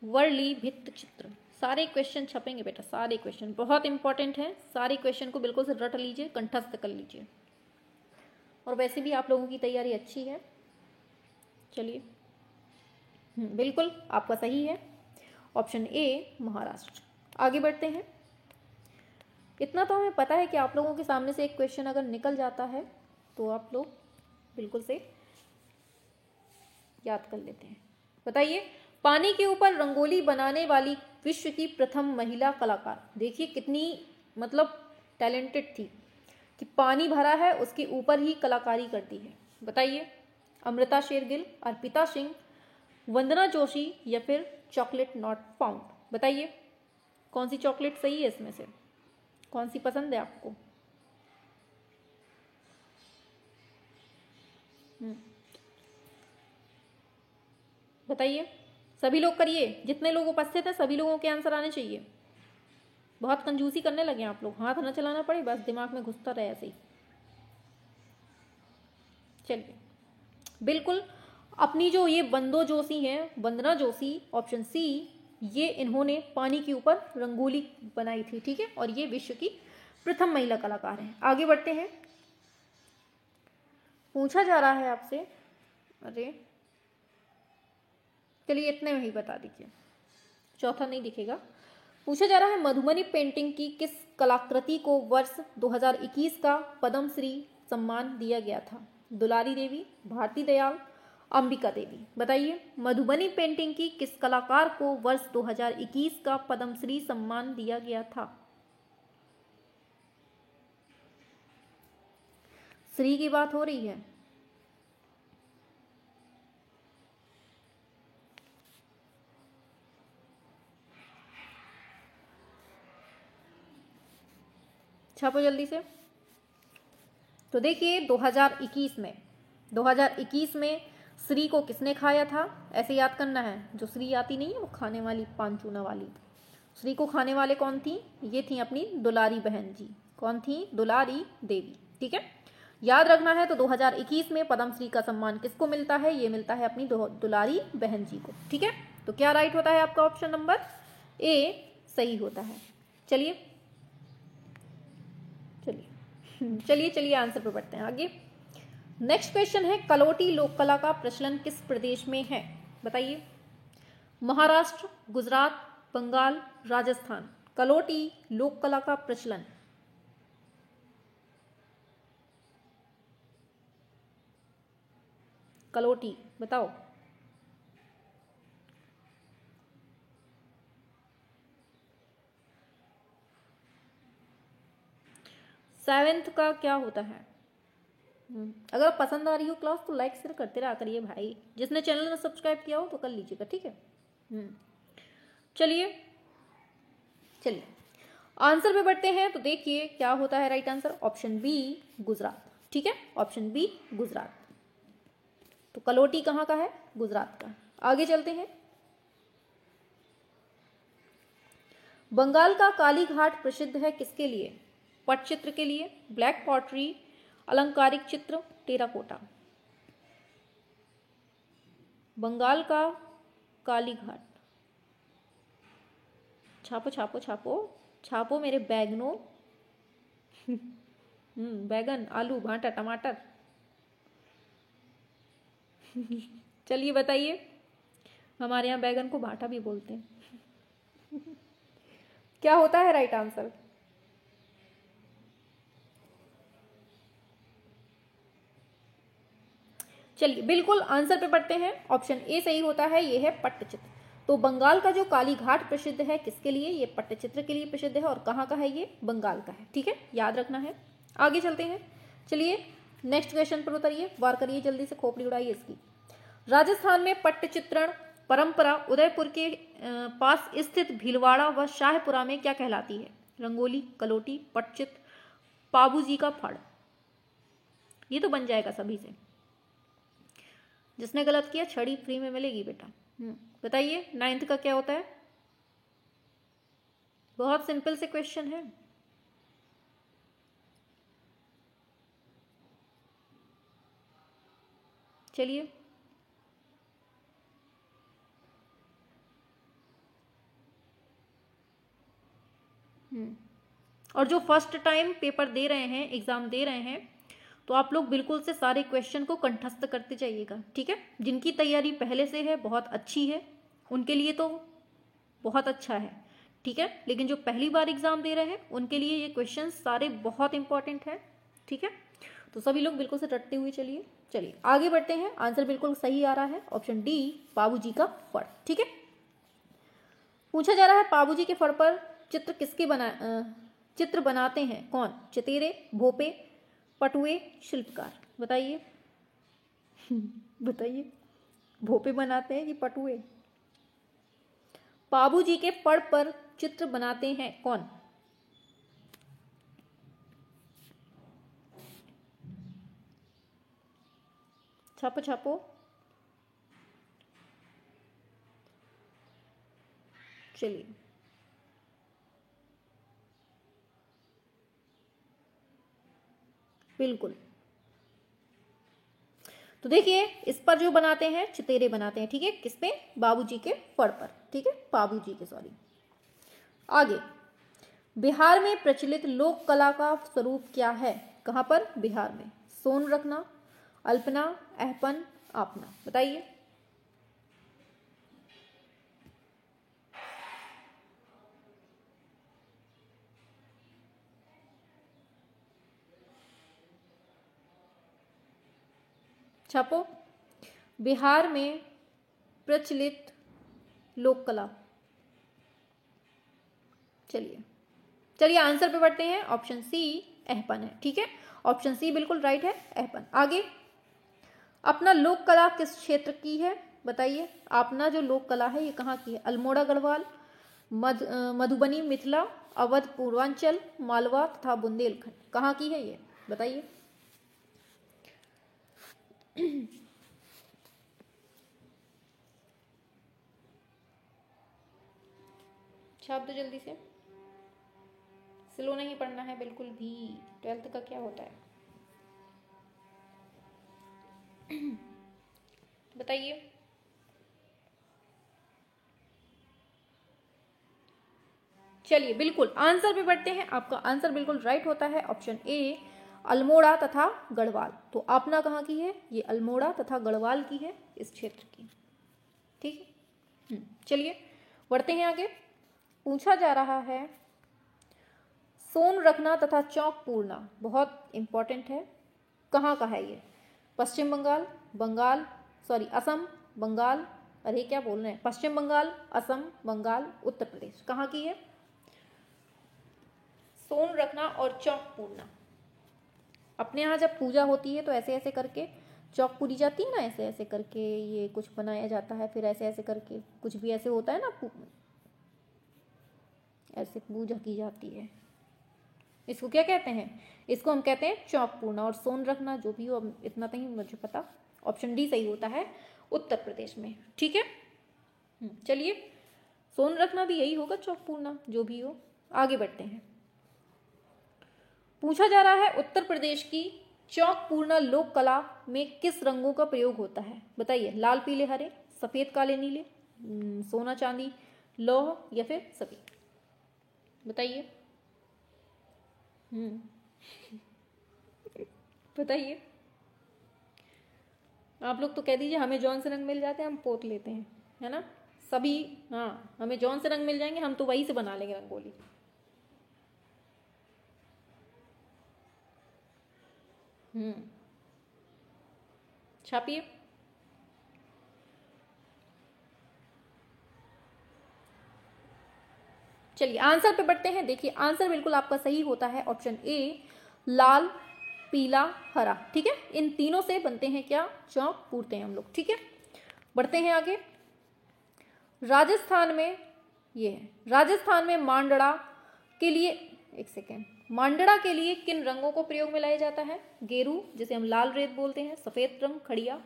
वर्ली भित्ति चित्र, सारे क्वेश्चन छपेंगे बेटा, सारे क्वेश्चन बहुत इंपॉर्टेंट हैं, सारे क्वेश्चन को बिल्कुल से रट लीजिए, कंठस्थ कर लीजिए। और वैसे भी आप लोगों की तैयारी अच्छी है। चलिए बिल्कुल आपका सही है, ऑप्शन ए महाराष्ट्र। आगे बढ़ते हैं। इतना तो हमें पता है कि आप लोगों के सामने से एक क्वेश्चन अगर निकल जाता है तो आप लोग बिल्कुल से याद कर लेते हैं। बताइए, पानी के ऊपर रंगोली बनाने वाली विश्व की प्रथम महिला कलाकार। देखिए कितनी मतलब टैलेंटेड थी कि पानी भरा है उसके ऊपर ही कलाकारी करती है। बताइए, अमृता शेरगिल, अर्पिता सिंह, वंदना जोशी या फिर चॉकलेट नॉट फाउंड। बताइए कौन सी चॉकलेट सही है इसमें से, कौन सी पसंद है आपको? बताइए, सभी लोग करिए, जितने लोग उपस्थित हैं सभी लोगों के आंसर आने चाहिए। बहुत कंजूसी करने लगे आप लोग, हाथ ना चलाना पड़े, बस दिमाग में घुसता रहे ऐसे ही। चलिए बिल्कुल, अपनी जो ये बंदो जोशी हैं, वंदना जोशी, ऑप्शन सी, ये इन्होंने पानी के ऊपर रंगोली बनाई थी, ठीक है, और ये विश्व की प्रथम महिला कलाकार हैं। आगे बढ़ते हैं। पूछा जा रहा है आपसे, अरे चलिए इतने में ही बता दीजिए, चौथा नहीं दिखेगा। पूछा जा रहा है, मधुबनी पेंटिंग की किस कलाकृति को वर्ष 2021 का पद्म श्री सम्मान दिया गया था? दुलारी देवी, भारती दयाल, अंबिका देवी। बताइए, मधुबनी पेंटिंग की किस कलाकार को वर्ष 2021 का पद्मश्री सम्मान दिया गया था? श्री की बात हो रही है। छापो जल्दी से। तो देखिए 2021 में श्री को किसने खाया था? ऐसे याद करना है, जो श्री आती नहीं है वो खाने वाली, पान चूना वाली। श्री को खाने वाले कौन थी? ये थी अपनी दुलारी बहन जी। कौन थी? दुलारी देवी, ठीक है, याद रखना है। तो 2021 में पद्मश्री का सम्मान किसको मिलता है? ये मिलता है अपनी दुलारी बहन जी को, ठीक है। तो क्या राइट होता है आपका? ऑप्शन नंबर ए सही होता है। चलिए चलिए चलिए चलिए आंसर पे बढ़ते हैं आगे। नेक्स्ट क्वेश्चन है, कलोटी लोक कला का प्रचलन किस प्रदेश में है? बताइए, महाराष्ट्र, गुजरात, बंगाल, राजस्थान। कलोटी लोक कला का प्रचलन। कलोटी बताओ। सेवेंथ का क्या होता है? अगर पसंद आ रही हो क्लास तो लाइक शेयर करते रहा करिए भाई, जिसने चैनल में सब्सक्राइब किया हो तो कर लीजिएगा, ठीक है। चलिए चलिए आंसर पे बढ़ते हैं। तो देखिए क्या होता है right answer, option B Gujarat, ठीक है, ऑप्शन बी गुजरात। तो कलोटी कहाँ का है? गुजरात का। आगे चलते हैं। बंगाल का काली घाट प्रसिद्ध है किसके लिए? पटचित्र के लिए, ब्लैक पॉटरी, अलंकारिक चित्र, टेराकोटा। बंगाल का काली घाट, छापो छापो छापो छापो मेरे बैगनों। बैगन, आलू, भाटा, टमाटर। चलिए बताइए, हमारे यहाँ बैगन को भाटा भी बोलते हैं। क्या होता है राइट आंसर? चलिए बिल्कुल आंसर पे पढ़ते हैं। ऑप्शन ए सही होता है, ये है पट्टचित्र। तो बंगाल का जो काली घाट प्रसिद्ध है किसके लिए? ये पट्टचित्र के लिए प्रसिद्ध है। और कहाँ का है? ये बंगाल का है, ठीक है, याद रखना है। आगे चलते हैं। चलिए नेक्स्ट क्वेश्चन पर उतरिए, वार करिए जल्दी से, खोपड़ी उड़ाइए इसकी। राजस्थान में पट्टचित्रण परंपरा उदयपुर के पास स्थित भीलवाड़ा व शाहपुरा में क्या कहलाती है? रंगोली, कलोटी, पट्टचित्र, पाबूजी का फड़। ये तो बन जाएगा सभी से। जिसने गलत किया छड़ी फ्री में मिलेगी बेटा। बताइए 9th का क्या होता है? बहुत सिंपल से क्वेश्चन है। चलिए और जो फर्स्ट टाइम पेपर दे रहे हैं, एग्जाम दे रहे हैं, तो आप लोग बिल्कुल से सारे क्वेश्चन को कंठस्थ करते जाइएगा, ठीक है। जिनकी तैयारी पहले से है, बहुत अच्छी है, उनके लिए तो बहुत अच्छा है, ठीक है। लेकिन जो पहली बार एग्जाम दे रहे हैं उनके लिए ये क्वेश्चन सारे बहुत इंपॉर्टेंट है, ठीक है। तो सभी लोग बिल्कुल से रटते हुए चलिए। चलिए आगे बढ़ते हैं। आंसर बिल्कुल सही आ रहा है, ऑप्शन डी, बाबूजी का फड़, ठीक है। पूछा जा रहा है बाबूजी के फड़ पर चित्र बनाते हैं कौन? चतेरे, भोपे, पटुए, शिल्पकार। बताइए बताइए, भोपे बनाते हैं कि पटुए? बाबूजी के फड़ पर चित्र बनाते हैं कौन? छापो छापो। चलिए बिल्कुल, तो देखिए इस पर जो बनाते हैं चितेरे बनाते हैं, ठीक है। किस पे? बाबूजी के फड़ पर, ठीक है, बाबूजी के, सॉरी। आगे, बिहार में प्रचलित लोक कला का स्वरूप क्या है? कहां पर? बिहार में। सोन रखना, अल्पना, अहपन, आपना। बताइए। छापो। बिहार में प्रचलित लोक कला, चलिए आंसर पे बढ़ते हैं। ऑप्शन सी अहपन है, ठीक है। ऑप्शन सी बिल्कुल राइट है, अहपन। आगे, अपना लोक कला किस क्षेत्र की है? बताइए। अपना जो लोक कला है ये कहाँ की है? अल्मोड़ा गढ़वाल, मधुबनी मिथिला, अवध पूर्वांचल, मालवा तथा बुंदेलखंड। कहाँ की है ये? बताइए। छाप दो जल्दी से, स्लो नहीं पढ़ना है बिल्कुल भी। 12th का क्या होता है? बताइए। चलिए बिल्कुल आंसर पे बढ़ते हैं। आपका आंसर बिल्कुल राइट होता है, ऑप्शन ए, अल्मोड़ा तथा गढ़वाल। तो आपना कहाँ की है? ये अल्मोड़ा तथा गढ़वाल की है, इस क्षेत्र की, ठीक है। चलिए बढ़ते हैं आगे। पूछा जा रहा है सोन रखना तथा चौक पूरना, बहुत इंपॉर्टेंट है। कहाँ का है ये? पश्चिम बंगाल, बंगाल, सॉरी असम, बंगाल, अरे क्या बोल रहे हैं, पश्चिम बंगाल, असम, बंगाल, उत्तर प्रदेश। कहाँ की है? सोन रखना और चौक पूरना। अपने यहाँ जब पूजा होती है तो ऐसे ऐसे करके चौक पूरी जाती है ना, ऐसे ऐसे करके ये कुछ बनाया जाता है, फिर ऐसे ऐसे करके कुछ भी ऐसे होता है ना, ऐसे पूजा की जाती है। इसको क्या कहते हैं? इसको हम कहते हैं चौक पूरना। और सोन रखना जो भी हो, अब इतना तो ही मुझे पता, ऑप्शन डी सही होता है, उत्तर प्रदेश में, ठीक है। चलिए सोन रखना भी यही होगा, चौक पूरना जो भी हो। आगे बढ़ते हैं। पूछा जा रहा है उत्तर प्रदेश की चौक पूर्णा लोक कला में किस रंगों का प्रयोग होता है? बताइए। लाल, पीले, हरे, सफेद, काले, नीले, सोना, चांदी, लौह या फिर सफेद। बताइए। बताइए। आप लोग तो कह दीजिए हमें जौन से रंग मिल जाते हैं हम पोत लेते हैं, है ना सभी। हाँ, हमें जौन से रंग मिल जाएंगे हम तो वही से बना लेंगे रंगोली। छापिए। चलिए आंसर पे बढ़ते हैं। देखिए आंसर बिल्कुल आपका सही होता है, ऑप्शन ए, लाल, पीला, हरा, ठीक है। इन तीनों से बनते हैं क्या? चौक पूरते हैं हम लोग, ठीक है। बढ़ते हैं आगे। राजस्थान में ये है, राजस्थान में मांडड़ा के लिए, एक सेकेंड, मांडड़ा के लिए किन रंगों को प्रयोग में लाया जाता है? गेरू, जिसे हम लाल रेत बोलते हैं, सफेद रंग, खड़िया,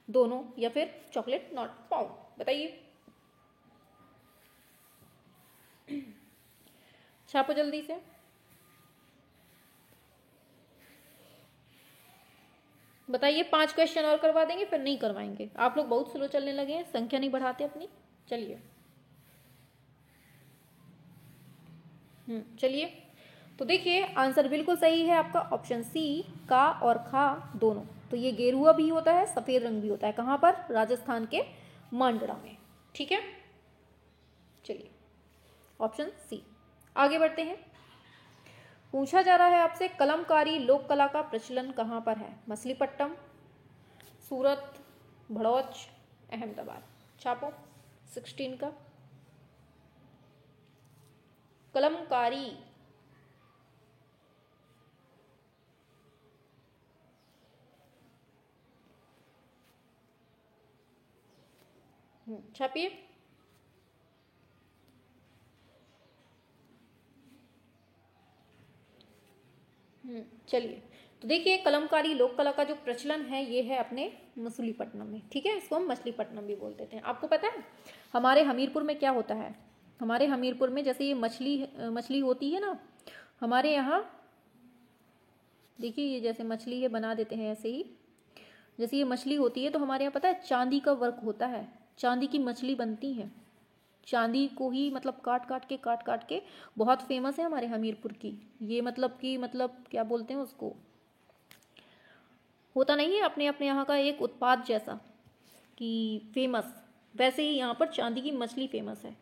दोनों, या फिर चॉकलेट नॉट फाउंड? बताइए, छापो जल्दी से। बताइए, 5 क्वेश्चन और करवा देंगे, फिर नहीं करवाएंगे। आप लोग बहुत स्लो चलने लगे हैं, संख्या नहीं बढ़ाते अपनी। चलिए चलिए, तो देखिए आंसर बिल्कुल सही है आपका ऑप्शन सी, का और खा दोनों। तो ये गेरुआ भी होता है, सफेद रंग भी होता है। कहाँ पर? राजस्थान के मांडरा में। ठीक है, चलिए ऑप्शन सी। आगे बढ़ते हैं। पूछा जा रहा है आपसे, कलमकारी लोक कला का प्रचलन कहाँ पर है? मछलीपट्टनम, सूरत, भड़ौच, अहमदाबाद। छापो 16 का। कलमकारी, छापिए। चलिए, तो देखिए कलमकारी लोक कला का जो प्रचलन है ये है अपने मछलीपट्टनम में। ठीक है, इसको हम मछलीपट्टनम भी बोल देते हैं। आपको पता है हमारे हमीरपुर में क्या होता है? हमारे हमीरपुर में जैसे ये मछली होती है ना, हमारे यहाँ देखिए ये जैसे मछली है बना देते हैं ऐसे ही। जैसे ये मछली होती है तो हमारे यहाँ पता है चांदी का वर्क होता है, चांदी की मछली बनती है। चांदी को ही मतलब काट काट के बहुत फेमस है हमारे हमीरपुर की ये। मतलब क्या बोलते हैं उसको, होता नहीं है अपने अपने यहाँ का एक उत्पाद जैसा कि फेमस, वैसे ही यहाँ पर चांदी की मछली फेमस है।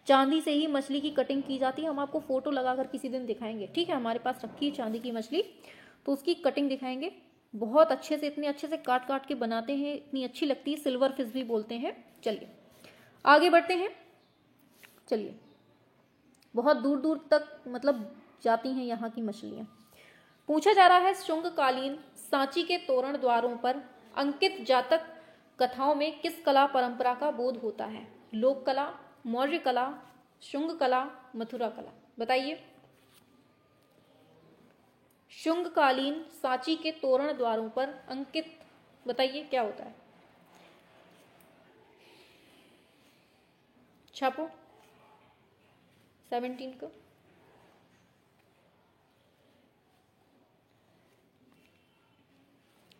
चांदी से ही मछली की कटिंग की जाती है। हम आपको फोटो लगाकर किसी दिन दिखाएंगे। ठीक है, हमारे पास रखी है चांदी की मछली, तो उसकी कटिंग दिखाएंगे। बहुत अच्छे से, इतने अच्छे से काट काट के बनाते हैं, इतनी अच्छी लगती है। सिल्वर फिश भी बोलते हैं। चलिए आगे बढ़ते हैं। चलिए, बहुत दूर दूर तक मतलब जाती हैं यहाँ की मछलियाँ। पूछा जा रहा है, शुंगकालीन सांची के तोरण द्वारों पर अंकित जातक कथाओं में किस कला परंपरा का बोध होता है? लोक कला, मौर्य कला, शुंग कला, मथुरा कला। बताइए, शुंगकालीन सांची के तोरण द्वारों पर अंकित, बताइए क्या होता है? छापो 17 को।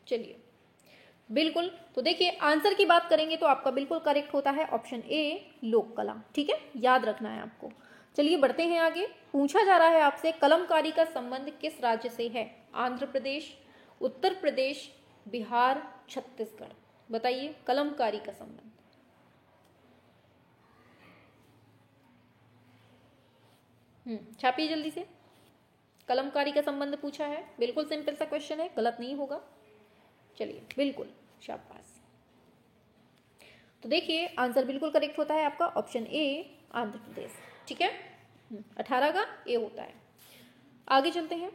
चलिए बिल्कुल, तो देखिए आंसर की बात करेंगे तो आपका बिल्कुल करेक्ट होता है ऑप्शन ए, लोक कला। ठीक है, याद रखना है आपको। चलिए बढ़ते हैं आगे। पूछा जा रहा है आपसे, कलमकारी का संबंध किस राज्य से है? आंध्र प्रदेश, उत्तर प्रदेश, बिहार, छत्तीसगढ़। बताइए कलमकारी का संबंध। छापिए जल्दी से। कलमकारी का संबंध पूछा है, बिल्कुल सिंपल सा क्वेश्चन है, गलत नहीं होगा। चलिए बिल्कुल, शाबाश। तो देखिए आंसर बिल्कुल करेक्ट होता है आपका ऑप्शन ए, आंध्र प्रदेश। ठीक है, 18 का ए होता है। आगे चलते हैं।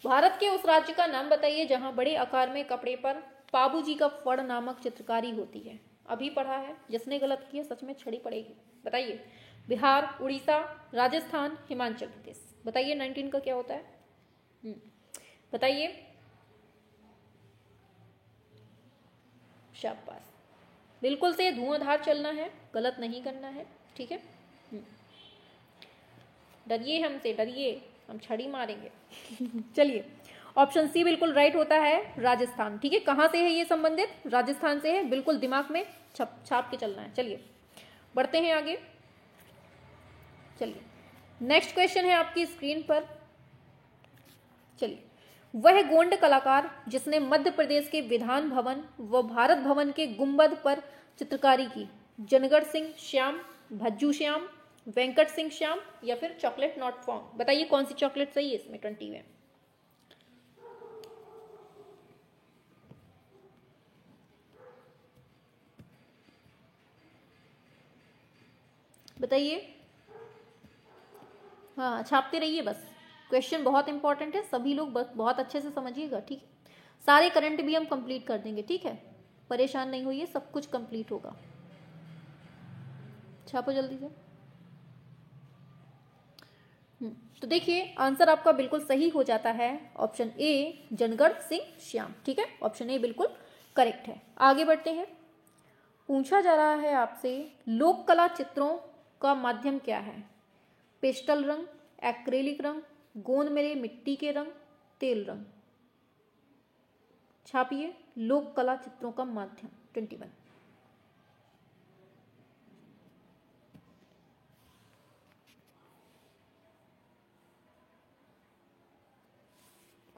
भारत के उस राज्य का नाम बताइए जहां बड़े आकार में कपड़े पर पाबूजी का फड़ नामक चित्रकारी होती है। अभी पढ़ा है, जिसने गलत किया सच में छड़ी पड़ेगी। बताइए, बिहार, उड़ीसा, राजस्थान, हिमाचल प्रदेश। बताइए 19 का क्या होता है? बताइए, शाबाश, बिल्कुल से धुआंधार चलना है, गलत नहीं करना है। ठीक है, डरिए हमसे, डरिए, हम छड़ी मारेंगे। चलिए ऑप्शन सी बिल्कुल राइट होता है, राजस्थान। ठीक है, कहाँ से है ये संबंधित? राजस्थान से है। बिल्कुल दिमाग में छाप के चलना है। चलिए बढ़ते हैं आगे। चलिए नेक्स्ट क्वेश्चन है आपकी स्क्रीन पर। चलिए, वह गोंड कलाकार जिसने मध्य प्रदेश के विधान भवन व भारत भवन के गुंबद पर चित्रकारी की, जनगढ़ सिंह श्याम, भज्जू श्याम, वेंकट सिंह श्याम, या फिर चॉकलेट नॉट फाउंड। बताइए कौन सी चॉकलेट सही है इसमें 20 में? बताइए। हाँ, छापते रहिए बस। क्वेश्चन बहुत इंपॉर्टेंट है, सभी लोग बस बहुत अच्छे से समझिएगा। ठीक है, सारे करंट भी हम कंप्लीट कर देंगे। ठीक है, परेशान नहीं होइए, सब कुछ कंप्लीट होगा। छापो जल्दी से। तो देखिए आंसर आपका बिल्कुल सही हो जाता है ऑप्शन ए जनगण सिंह श्याम। ठीक है, ऑप्शन ए बिल्कुल करेक्ट है। आगे बढ़ते हैं। पूछा जा रहा है आपसे लोक कला चित्रों का माध्यम क्या है? पेस्टल रंग, एक्रेलिक रंग, गोंद मेरे मिट्टी के रंग, तेल रंग। छापिए लोक कला चित्रों का माध्यम 21।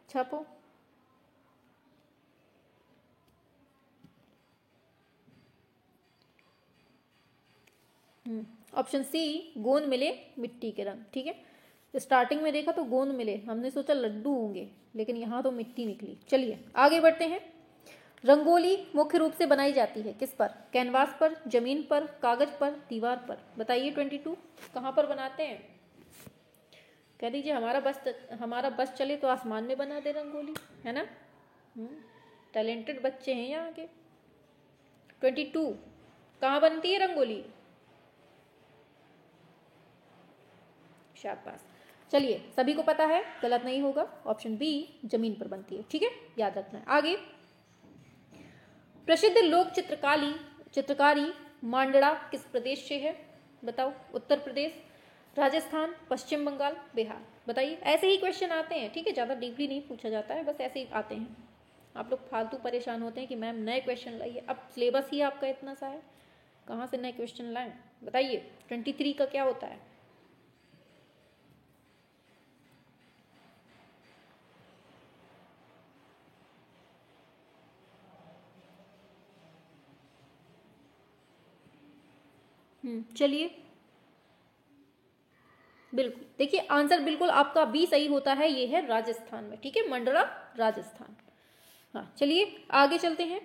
छापो। ऑप्शन सी गोंद मिले मिट्टी के रंग। ठीक है, स्टार्टिंग में देखा तो गोंद मिले, हमने सोचा लड्डू होंगे, लेकिन यहाँ तो मिट्टी निकली। चलिए आगे बढ़ते हैं। रंगोली मुख्य रूप से बनाई जाती है किस पर? कैनवास पर, जमीन पर, कागज पर, दीवार पर। बताइए 22 कहाँ पर बनाते हैं? कह दीजिए हमारा बस चले तो आसमान में बना दे रंगोली, है ना। टैलेंटेड बच्चे हैं यहाँ के। 22 कहाँ बनती है रंगोली? शाबाश। चलिए सभी को पता है, गलत नहीं होगा। ऑप्शन बी जमीन पर बनती है। ठीक है, याद रखना है। आगे प्रसिद्ध लोक चित्रकारी मांडड़ा किस प्रदेश से है? बताओ। उत्तर प्रदेश, राजस्थान, पश्चिम बंगाल, बिहार। बताइए। ऐसे ही क्वेश्चन आते हैं, ठीक है, ज़्यादा डीपली नहीं पूछा जाता है, बस ऐसे ही आते हैं। आप लोग फालतू परेशान होते हैं कि मैम नए क्वेश्चन लाइए। अब सिलेबस ही आपका इतना सा है, कहाँ से नए क्वेश्चन लाएं? बताइए 23 का क्या होता है? चलिए बिल्कुल, देखिए आंसर बिल्कुल आपका बी सही होता है, ये है राजस्थान में। ठीक है, मंडरा राजस्थान। हाँ चलिए आगे चलते हैं।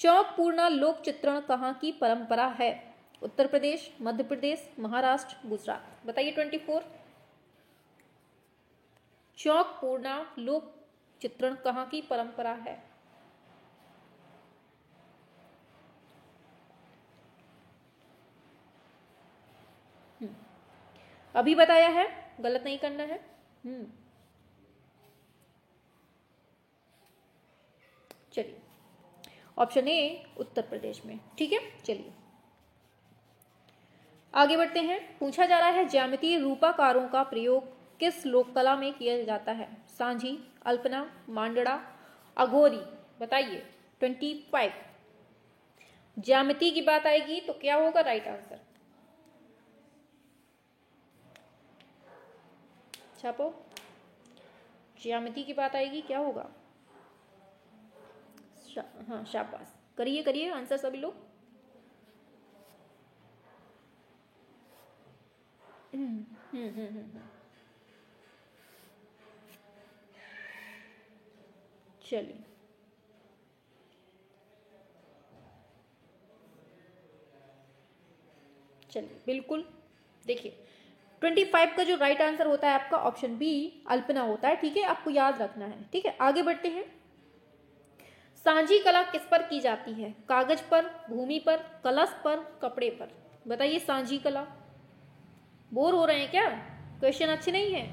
चौक पूर्णा लोक चित्रण कहाँ की परंपरा है? उत्तर प्रदेश, मध्य प्रदेश, महाराष्ट्र, गुजरात। बताइए 24। चौक पूर्णा लोक चित्रण कहाँ की परंपरा है? अभी बताया है, गलत नहीं करना है। चलिए ऑप्शन ए उत्तर प्रदेश में। ठीक है, चलिए आगे बढ़ते हैं। पूछा जा रहा है ज्यामितीय रूपाकारों का प्रयोग किस लोक कला में किया जाता है? सांझी, अल्पना, मांडड़ा, अघोरी। बताइए 25। ज्यामिति की बात आएगी तो क्या होगा राइट आंसर? छापो। ज्यामिति की बात आएगी क्या होगा? हाँ शाबाश, करिए करिए आंसर सभी लोग। चलिए चलिए बिल्कुल, देखिए 25 का जो राइट आंसर होता है आपका ऑप्शन बी अल्पना होता है। ठीक है, आपको याद रखना है। ठीक है, आगे बढ़ते हैं। सांझी कला किस पर की जाती है? कागज पर, भूमि पर, कलश पर, कपड़े पर। बताइए सांझी कला। बोर हो रहे हैं क्या? क्वेश्चन अच्छे नहीं है?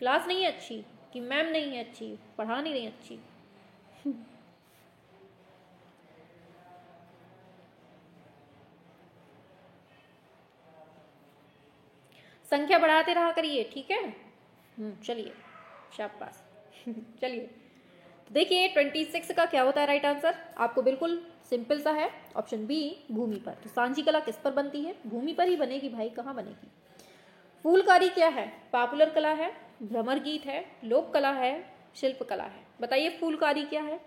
क्लास नहीं है अच्छी कि मैम नहीं है अच्छी, पढ़ा नहीं रही अच्छी? संख्या बढ़ाते रहा करिए। ठीक है, चलिए शाबाश। चलिए तो देखिए 26 का क्या होता है राइट आंसर? आपको बिल्कुल सिंपल सा है, ऑप्शन बी भूमि पर। तो सांझी कला किस पर बनती है? भूमि पर ही बनेगी भाई, कहाँ बनेगी? फूलकारी क्या है? पॉपुलर कला है, भ्रमर गीत है, लोक कला है, शिल्प कला है। बताइए फूलकारी क्या है?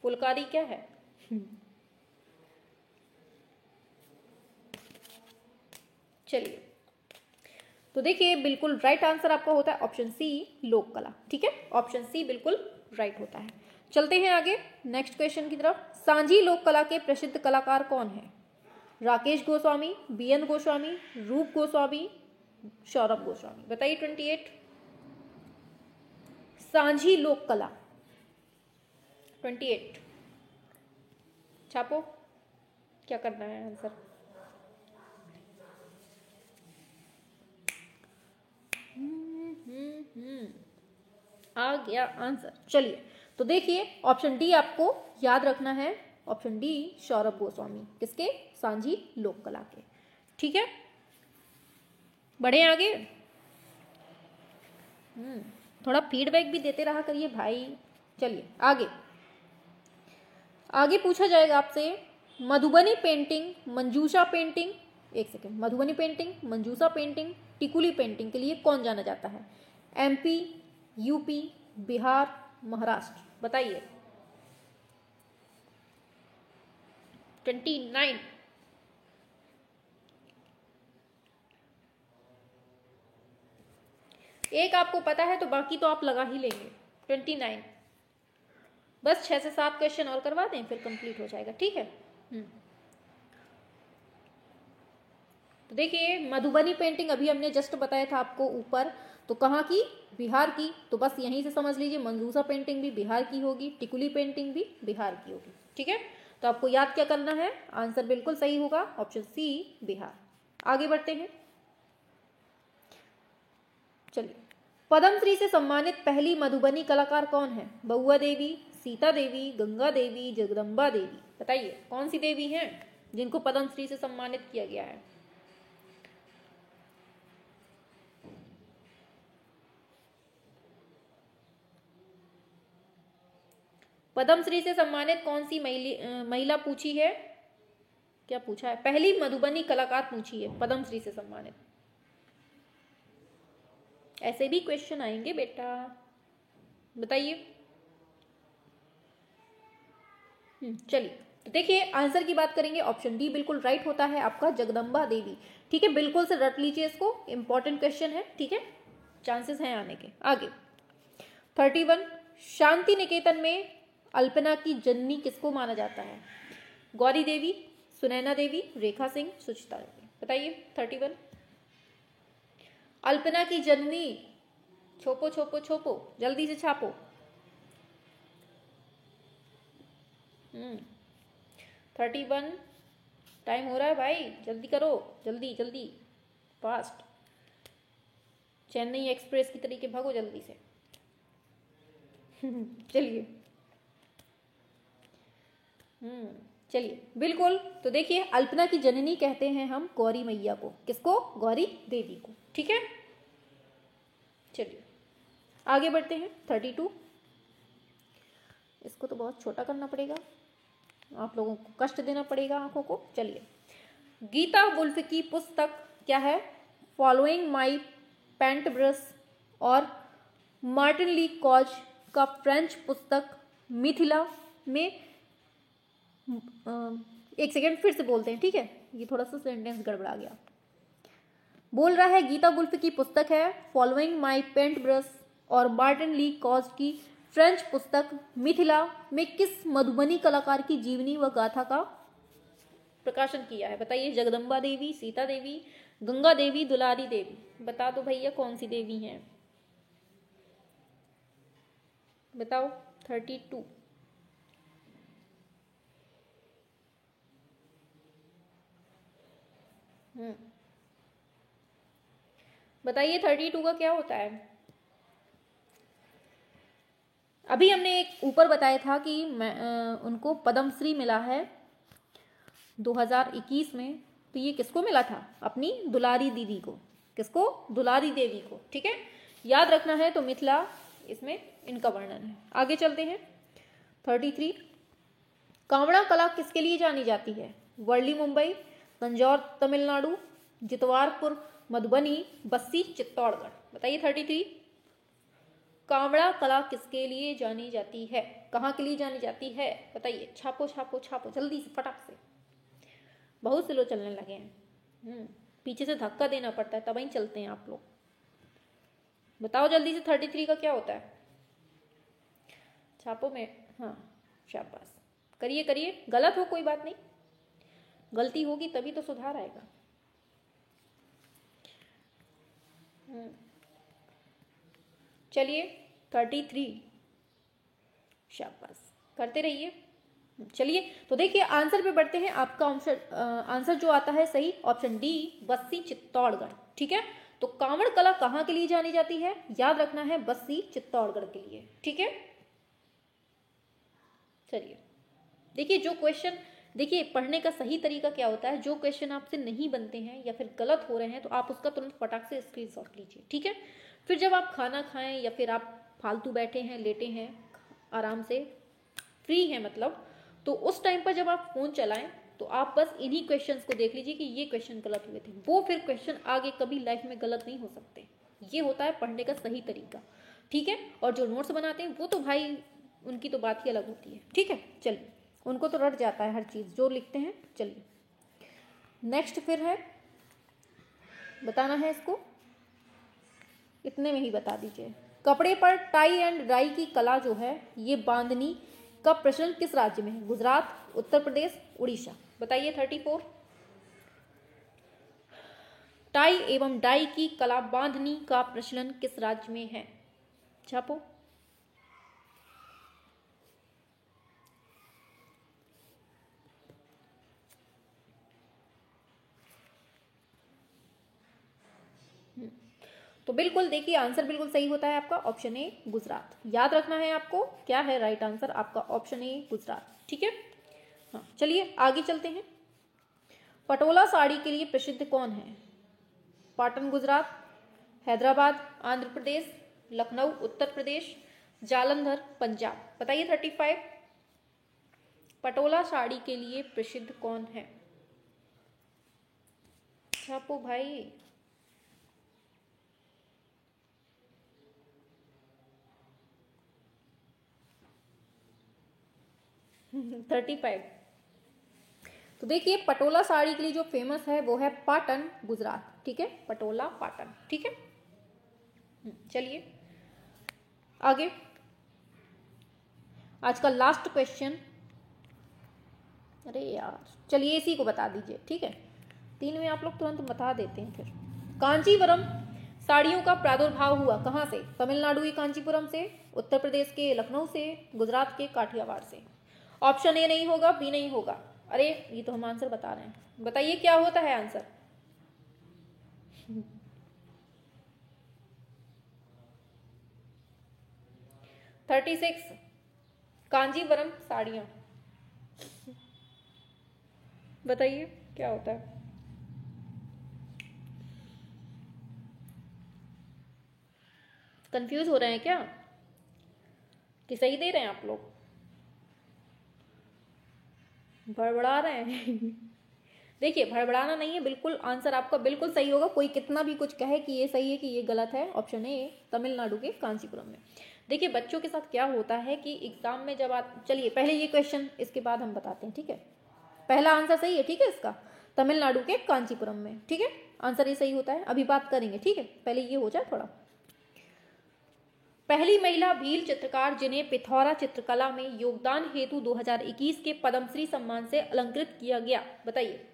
फुलकारी क्या है? चलिए तो देखिए बिल्कुल राइट आंसर आपका होता है ऑप्शन सी लोक कला। ठीक है, ऑप्शन सी बिल्कुल राइट होता है। चलते हैं आगे नेक्स्ट क्वेश्चन की तरफ। सांझी लोक कला के प्रसिद्ध कलाकार कौन है? राकेश गोस्वामी, बीएन गोस्वामी, रूप गोस्वामी, सौरभ गोस्वामी। बताइए 28। सांझी लोक कला 28। छापो, क्या करना है आंसर। आ गया आंसर। चलिए, तो देखिए ऑप्शन डी आपको याद रखना है। ऑप्शन डी सौरभ गोस्वामी, किसके? सांझी लोक कला के। ठीक है, बढ़े आगे। थोड़ा फीडबैक भी देते रहा करिए भाई। चलिए आगे, आगे पूछा जाएगा आपसे मधुबनी पेंटिंग, मंजूषा पेंटिंग, एक सेकेंड, मधुबनी पेंटिंग, मंजूषा पेंटिंग, टिकुली पेंटिंग के लिए कौन जाना जाता है? एमपी, यूपी, बिहार, महाराष्ट्र, बताइए। 29। एक आपको पता है तो बाकी तो आप लगा ही लेंगे। 29। बस 6 से 7 क्वेश्चन और करवा दें फिर कंप्लीट हो जाएगा। ठीक है। तो देखिए मधुबनी पेंटिंग अभी हमने जस्ट बताया था आपको ऊपर, तो कहाँ की? बिहार की। तो बस यहीं से समझ लीजिए मंजूषा पेंटिंग भी बिहार की होगी, टिकुली पेंटिंग भी बिहार की होगी। ठीक है, तो आपको याद क्या करना है? आंसर बिल्कुल सही होगा ऑप्शन सी, बिहार। आगे बढ़ते हैं। चलिए, पद्मश्री से सम्मानित पहली मधुबनी कलाकार कौन है? बउआ देवी, सीता देवी, गंगा देवी, जगदम्बा देवी, बताइए कौन सी देवी हैं जिनको पद्मश्री से सम्मानित किया गया है? पद्मश्री से सम्मानित कौन सी महिला पूछी है? क्या पूछा है? पहली मधुबनी कलाकार पूछी है पद्मश्री से सम्मानित। ऐसे भी क्वेश्चन आएंगे बेटा, बताइए। चलिए, तो देखिए आंसर की बात करेंगे, ऑप्शन डी बिल्कुल राइट होता है आपका, जगदम्बा देवी। ठीक है, बिल्कुल से रट लीजिए इसको, इंपॉर्टेंट क्वेश्चन है। ठीक है, चांसेस हैं आने के। आगे 31, शांति निकेतन में अल्पना की जननी किसको माना जाता है? गौरी देवी, सुनैना देवी, रेखा सिंह, सुचिता देवी, बताइए। 31, अल्पना की जननी, छोपो छोपो छोपो, जल्दी से छापो। 31, टाइम हो रहा है भाई, जल्दी करो, जल्दी जल्दी, फास्ट। चेन्नई एक्सप्रेस की तरीके भागो जल्दी से। चलिए, चलिए बिल्कुल। तो देखिए अल्पना की जननी कहते हैं हम गौरी मैया को। किसको? गौरी देवी को। ठीक है, चलिए आगे बढ़ते हैं। 32, इसको तो बहुत छोटा करना पड़ेगा, आप लोगों को कष्ट देना पड़ेगा आंखों को। चलिए, गीता वुल्फ की पुस्तक क्या है? फॉलोइंग माई पेंट ब्रश और मार्टिन ली कॉज का फ्रेंच पुस्तक मिथिला में, एक सेकेंड फिर से बोलते हैं। ठीक है, ये थोड़ा सा सेंटेंस गड़बड़ा गया। बोल रहा है गीता वुल्फ की पुस्तक है फॉलोइंग माई पेंट ब्रश और मार्टिन ली कॉज की फ्रेंच पुस्तक मिथिला में किस मधुबनी कलाकार की जीवनी व गाथा का प्रकाशन किया है? बताइए। जगदम्बा देवी, सीता देवी, गंगा देवी, दुलारी देवी, बता दो भैया कौन सी देवी हैं, बताओ। 32, बताइए 32 का क्या होता है? अभी हमने एक ऊपर बताया था कि उनको पद्मश्री मिला है 2021 में, तो ये किसको मिला था? अपनी दुलारी दीदी को। किसको? दुलारी देवी को। ठीक है, याद रखना है। तो मिथिला इसमें इनका वर्णन है। आगे चलते हैं। 33, कांवड़ा कला किसके लिए जानी जाती है? वर्ली मुंबई, तंजौर तमिलनाडु, जितवारपुर मधुबनी, बस्सी चित्तौड़गढ़, बताइए। 33, कांवड़ा कला किसके लिए जानी जाती है? कहाँ के लिए जानी जाती है? बताइए। छापो छापो छापो जल्दी से, फटाक से, बहुत स्लो चलने लगे हैं। पीछे से धक्का देना पड़ता है तब ही चलते हैं आप लोग। बताओ जल्दी से 33 का क्या होता है? छापो में, हाँ शाबाश, करिए करिए। गलत हो कोई बात नहीं, गलती होगी तभी तो सुधार आएगा। चलिए 33, शाबाश। करते रहिए। चलिए तो देखिए आंसर पे बढ़ते हैं। आपका आंसर जो आता है सही ऑप्शन डी, बस्सी चित्तौड़गढ़। ठीक है, तो कांवड़ कला कहाँ के लिए जानी जाती है? याद रखना है, बस्सी चित्तौड़गढ़ के लिए। ठीक है, चलिए देखिए जो क्वेश्चन, देखिए पढ़ने का सही तरीका क्या होता है, जो क्वेश्चन आपसे नहीं बनते हैं या फिर गलत हो रहे हैं तो आप उसका तुरंत फटाक से स्क्रीनशॉट लीजिए। ठीक है, फिर जब आप खाना खाएं या फिर आप फालतू बैठे हैं, लेटे हैं, आराम से फ्री हैं मतलब, तो उस टाइम पर जब आप फोन चलाएं तो आप बस इन्हीं क्वेश्चंस को देख लीजिए कि ये क्वेश्चन गलत हुए थे। वो फिर क्वेश्चन आगे कभी लाइफ में गलत नहीं हो सकते। ये होता है पढ़ने का सही तरीका। ठीक है, और जो नोट्स बनाते हैं वो तो भाई उनकी तो बात ही अलग होती है। ठीक है, चलिए उनको तो रट जाता है हर चीज़ जो लिखते हैं। चलिए नेक्स्ट फिर है, बताना है इसको, इतने में ही बता दीजिए। कपड़े पर टाई एंड डाई की कला जो है ये बांधनी का प्रचलन किस राज्य में है? गुजरात, उत्तर प्रदेश, उड़ीसा। बताइए 34। टाई एवं डाई की कला बांधनी का प्रचलन किस राज्य में है? छापो। तो बिल्कुल देखिए आंसर बिल्कुल सही होता है आपका ऑप्शन ए गुजरात। याद रखना है आपको, क्या है राइट आंसर आपका ऑप्शन ए गुजरात। ठीक है, हाँ चलिए आगे चलते हैं। पटोला साड़ी के लिए प्रसिद्ध कौन है? पाटन गुजरात, हैदराबाद आंध्र प्रदेश, लखनऊ उत्तर प्रदेश, जालंधर पंजाब। बताइए 35। पटोला साड़ी के लिए प्रसिद्ध कौन है? छापो भाई। 35। तो देखिए पटोला साड़ी के लिए जो फेमस है वो है पाटन गुजरात। ठीक है, पटोला पाटन। ठीक है, चलिए आगे। आज का लास्ट क्वेश्चन, अरे यार चलिए इसी को बता दीजिए। ठीक है, 3 में आप लोग तुरंत बता देते हैं। फिर कांचीवरम साड़ियों का प्रादुर्भाव हुआ कहाँ से? तमिलनाडु के कांचीपुरम से, उत्तर प्रदेश के लखनऊ से, गुजरात के काठियावाड़ से। ऑप्शन ए नहीं होगा, बी नहीं होगा। अरे ये तो हम आंसर बता रहे हैं, बताइए क्या होता है आंसर? थर्टी सिक्स, कांजीवरम साड़ियां। बताइए क्या होता है? कंफ्यूज हो रहे हैं क्या कि सही दे रहे हैं आप लोग? भड़बड़ा रहे हैं? देखिए भड़बड़ाना नहीं है, बिल्कुल आंसर आपका बिल्कुल सही होगा। कोई कितना भी कुछ कहे कि ये सही है कि ये गलत है, ऑप्शन ए तमिलनाडु के कांचीपुरम में। देखिए बच्चों के साथ क्या होता है कि एग्जाम में जब आप, चलिए पहले ये क्वेश्चन इसके बाद हम बताते हैं। ठीक है, पहला आंसर सही है। ठीक है, इसका तमिलनाडु के कांचीपुरम में। ठीक है, आंसर ये सही होता है। अभी बात करेंगे। ठीक है, पहले ये हो जाए थोड़ा। पहली महिला भील चित्रकार जिन्हें पिथौरा चित्रकला में योगदान हेतु 2021 के पद्मश्री सम्मान से अलंकृत किया गया। बताइए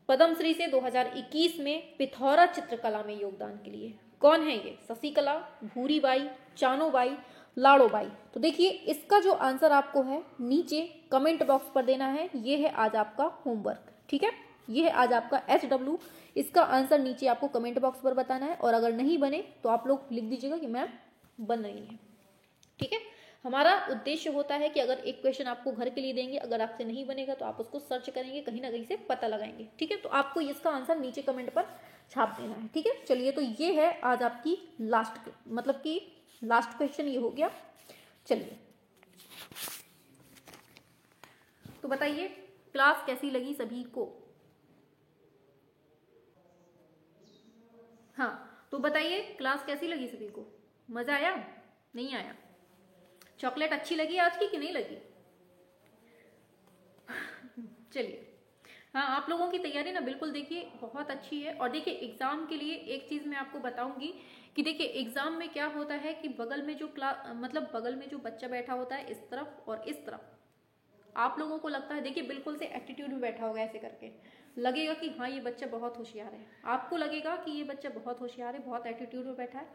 पद्मश्री से 2021 में पिथौरा चित्रकला में योगदान के लिए कौन है ये? शशिकला, भूरीबाई, चानोबाई, लाड़ोबाई। तो देखिए इसका जो आंसर आपको है नीचे कमेंट बॉक्स पर देना है। ये है आज आपका होमवर्क। ठीक है, ये है आज आपका SW। इसका आंसर नीचे आपको कमेंट बॉक्स पर बताना है, और अगर नहीं बने तो आप लोग लिख दीजिएगा कि मैम बन रही है। ठीक है, हमारा उद्देश्य होता है कि अगर एक क्वेश्चन आपको घर के लिए देंगे, अगर आपसे नहीं बनेगा तो आप उसको सर्च करेंगे, कहीं ना कहीं से पता लगाएंगे। ठीक है, तो आपको इसका आंसर नीचे कमेंट पर छाप देना है। ठीक है, चलिए तो ये है आज आपकी लास्ट, मतलब कि लास्ट क्वेश्चन ये हो गया। चलिए तो बताइए क्लास कैसी लगी सभी को? हाँ तो बताइए क्लास कैसी लगी सभी को? मजा आया? नहीं आया? चॉकलेट अच्छी लगी आज की कि नहीं लगी? चलिए हाँ, आप लोगों की तैयारी ना बिल्कुल देखिए बहुत अच्छी है। और देखिए एग्जाम के लिए एक चीज मैं आपको बताऊंगी कि देखिए एग्जाम में क्या होता है कि बगल में जो मतलब बगल में जो बच्चा बैठा होता है इस तरफ और इस तरफ, आप लोगों को लगता है देखिए बिल्कुल से एटीट्यूड में बैठा होगा, ऐसे करके लगेगा कि हाँ ये बच्चा बहुत होशियार है। आपको लगेगा कि ये बच्चा बहुत होशियार है, बहुत एटीट्यूड में बैठा है,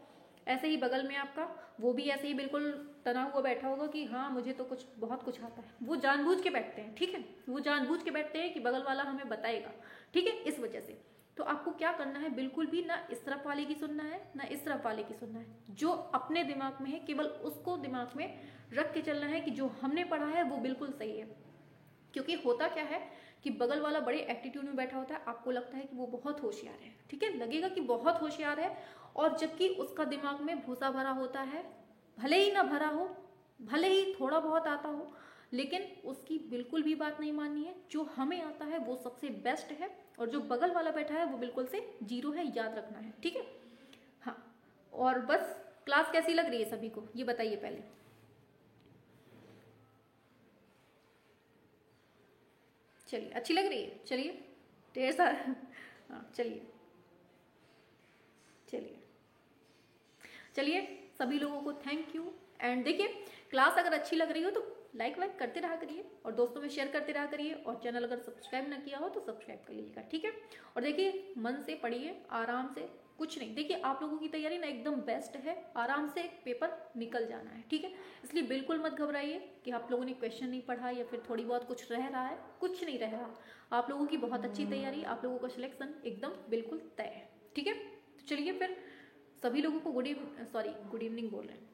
ऐसे ही बगल में आपका वो भी ऐसे ही बिल्कुल तना हुआ बैठा होगा कि हाँ मुझे तो कुछ बहुत कुछ आता है। वो जानबूझ के बैठते हैं, ठीक है, वो जानबूझ के बैठते हैं कि बगल वाला हमें बताएगा, ठीक है, इस वजह से। तो आपको क्या करना है, बिल्कुल भी ना इस तरफ वाले की सुनना है ना इस तरफ वाले की सुनना है। जो अपने दिमाग में है केवल उसको दिमाग में रख के चलना है कि जो हमने पढ़ा है वो बिल्कुल सही है। क्योंकि होता क्या है कि बगल वाला बड़े एटीट्यूड में बैठा होता है, आपको लगता है कि वो बहुत होशियार है, ठीक है, लगेगा कि बहुत होशियार है, और जबकि उसका दिमाग में भूसा भरा होता है, भले ही ना भरा हो, भले ही थोड़ा बहुत आता हो, लेकिन उसकी बिल्कुल भी बात नहीं माननी है। जो हमें आता है वो सबसे बेस्ट है, और जो बगल वाला बैठा है वो बिल्कुल से जीरो है, याद रखना है, ठीक है। हाँ, और बस क्लास कैसी लग रही है सभी को, ये बताइए पहले। चलिए अच्छी लग रही है, चलिए ढेर सारा, हाँ चलिए चलिए चलिए, सभी लोगों को थैंक यू। एंड देखिए, क्लास अगर अच्छी लग रही हो तो लाइक वाइक करते रहा करिए, और दोस्तों में शेयर करते रहा करिए, और चैनल अगर सब्सक्राइब ना किया हो तो सब्सक्राइब कर लीजिएगा, ठीक है। और देखिए मन से पढ़िए, आराम से, कुछ नहीं, देखिए आप लोगों की तैयारी ना एकदम बेस्ट है, आराम से एक पेपर निकल जाना है, ठीक है। इसलिए बिल्कुल मत घबराइए कि आप लोगों ने क्वेश्चन नहीं पढ़ा या फिर थोड़ी बहुत कुछ रह रहा है, कुछ नहीं रह रहा। आप लोगों की बहुत अच्छी तैयारी, आप लोगों का सिलेक्शन एकदम बिल्कुल तय है, ठीक है। तो चलिए फिर सभी लोगों को गुड इवनिंग बोल रहे हैं,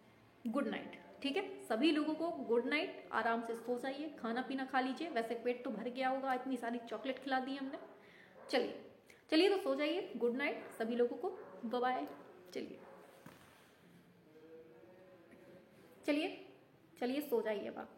गुड नाइट, ठीक है। सभी लोगों को गुड नाइट, आराम से सो जाइए, खाना पीना खा लीजिए, वैसे पेट तो भर गया होगा, इतनी सारी चॉकलेट खिला दी हमने। चलिए चलिए, तो सो जाइए, गुड नाइट सभी लोगों को, बाय बाय। चलिए चलिए चलिए, सो जाइए अब आप।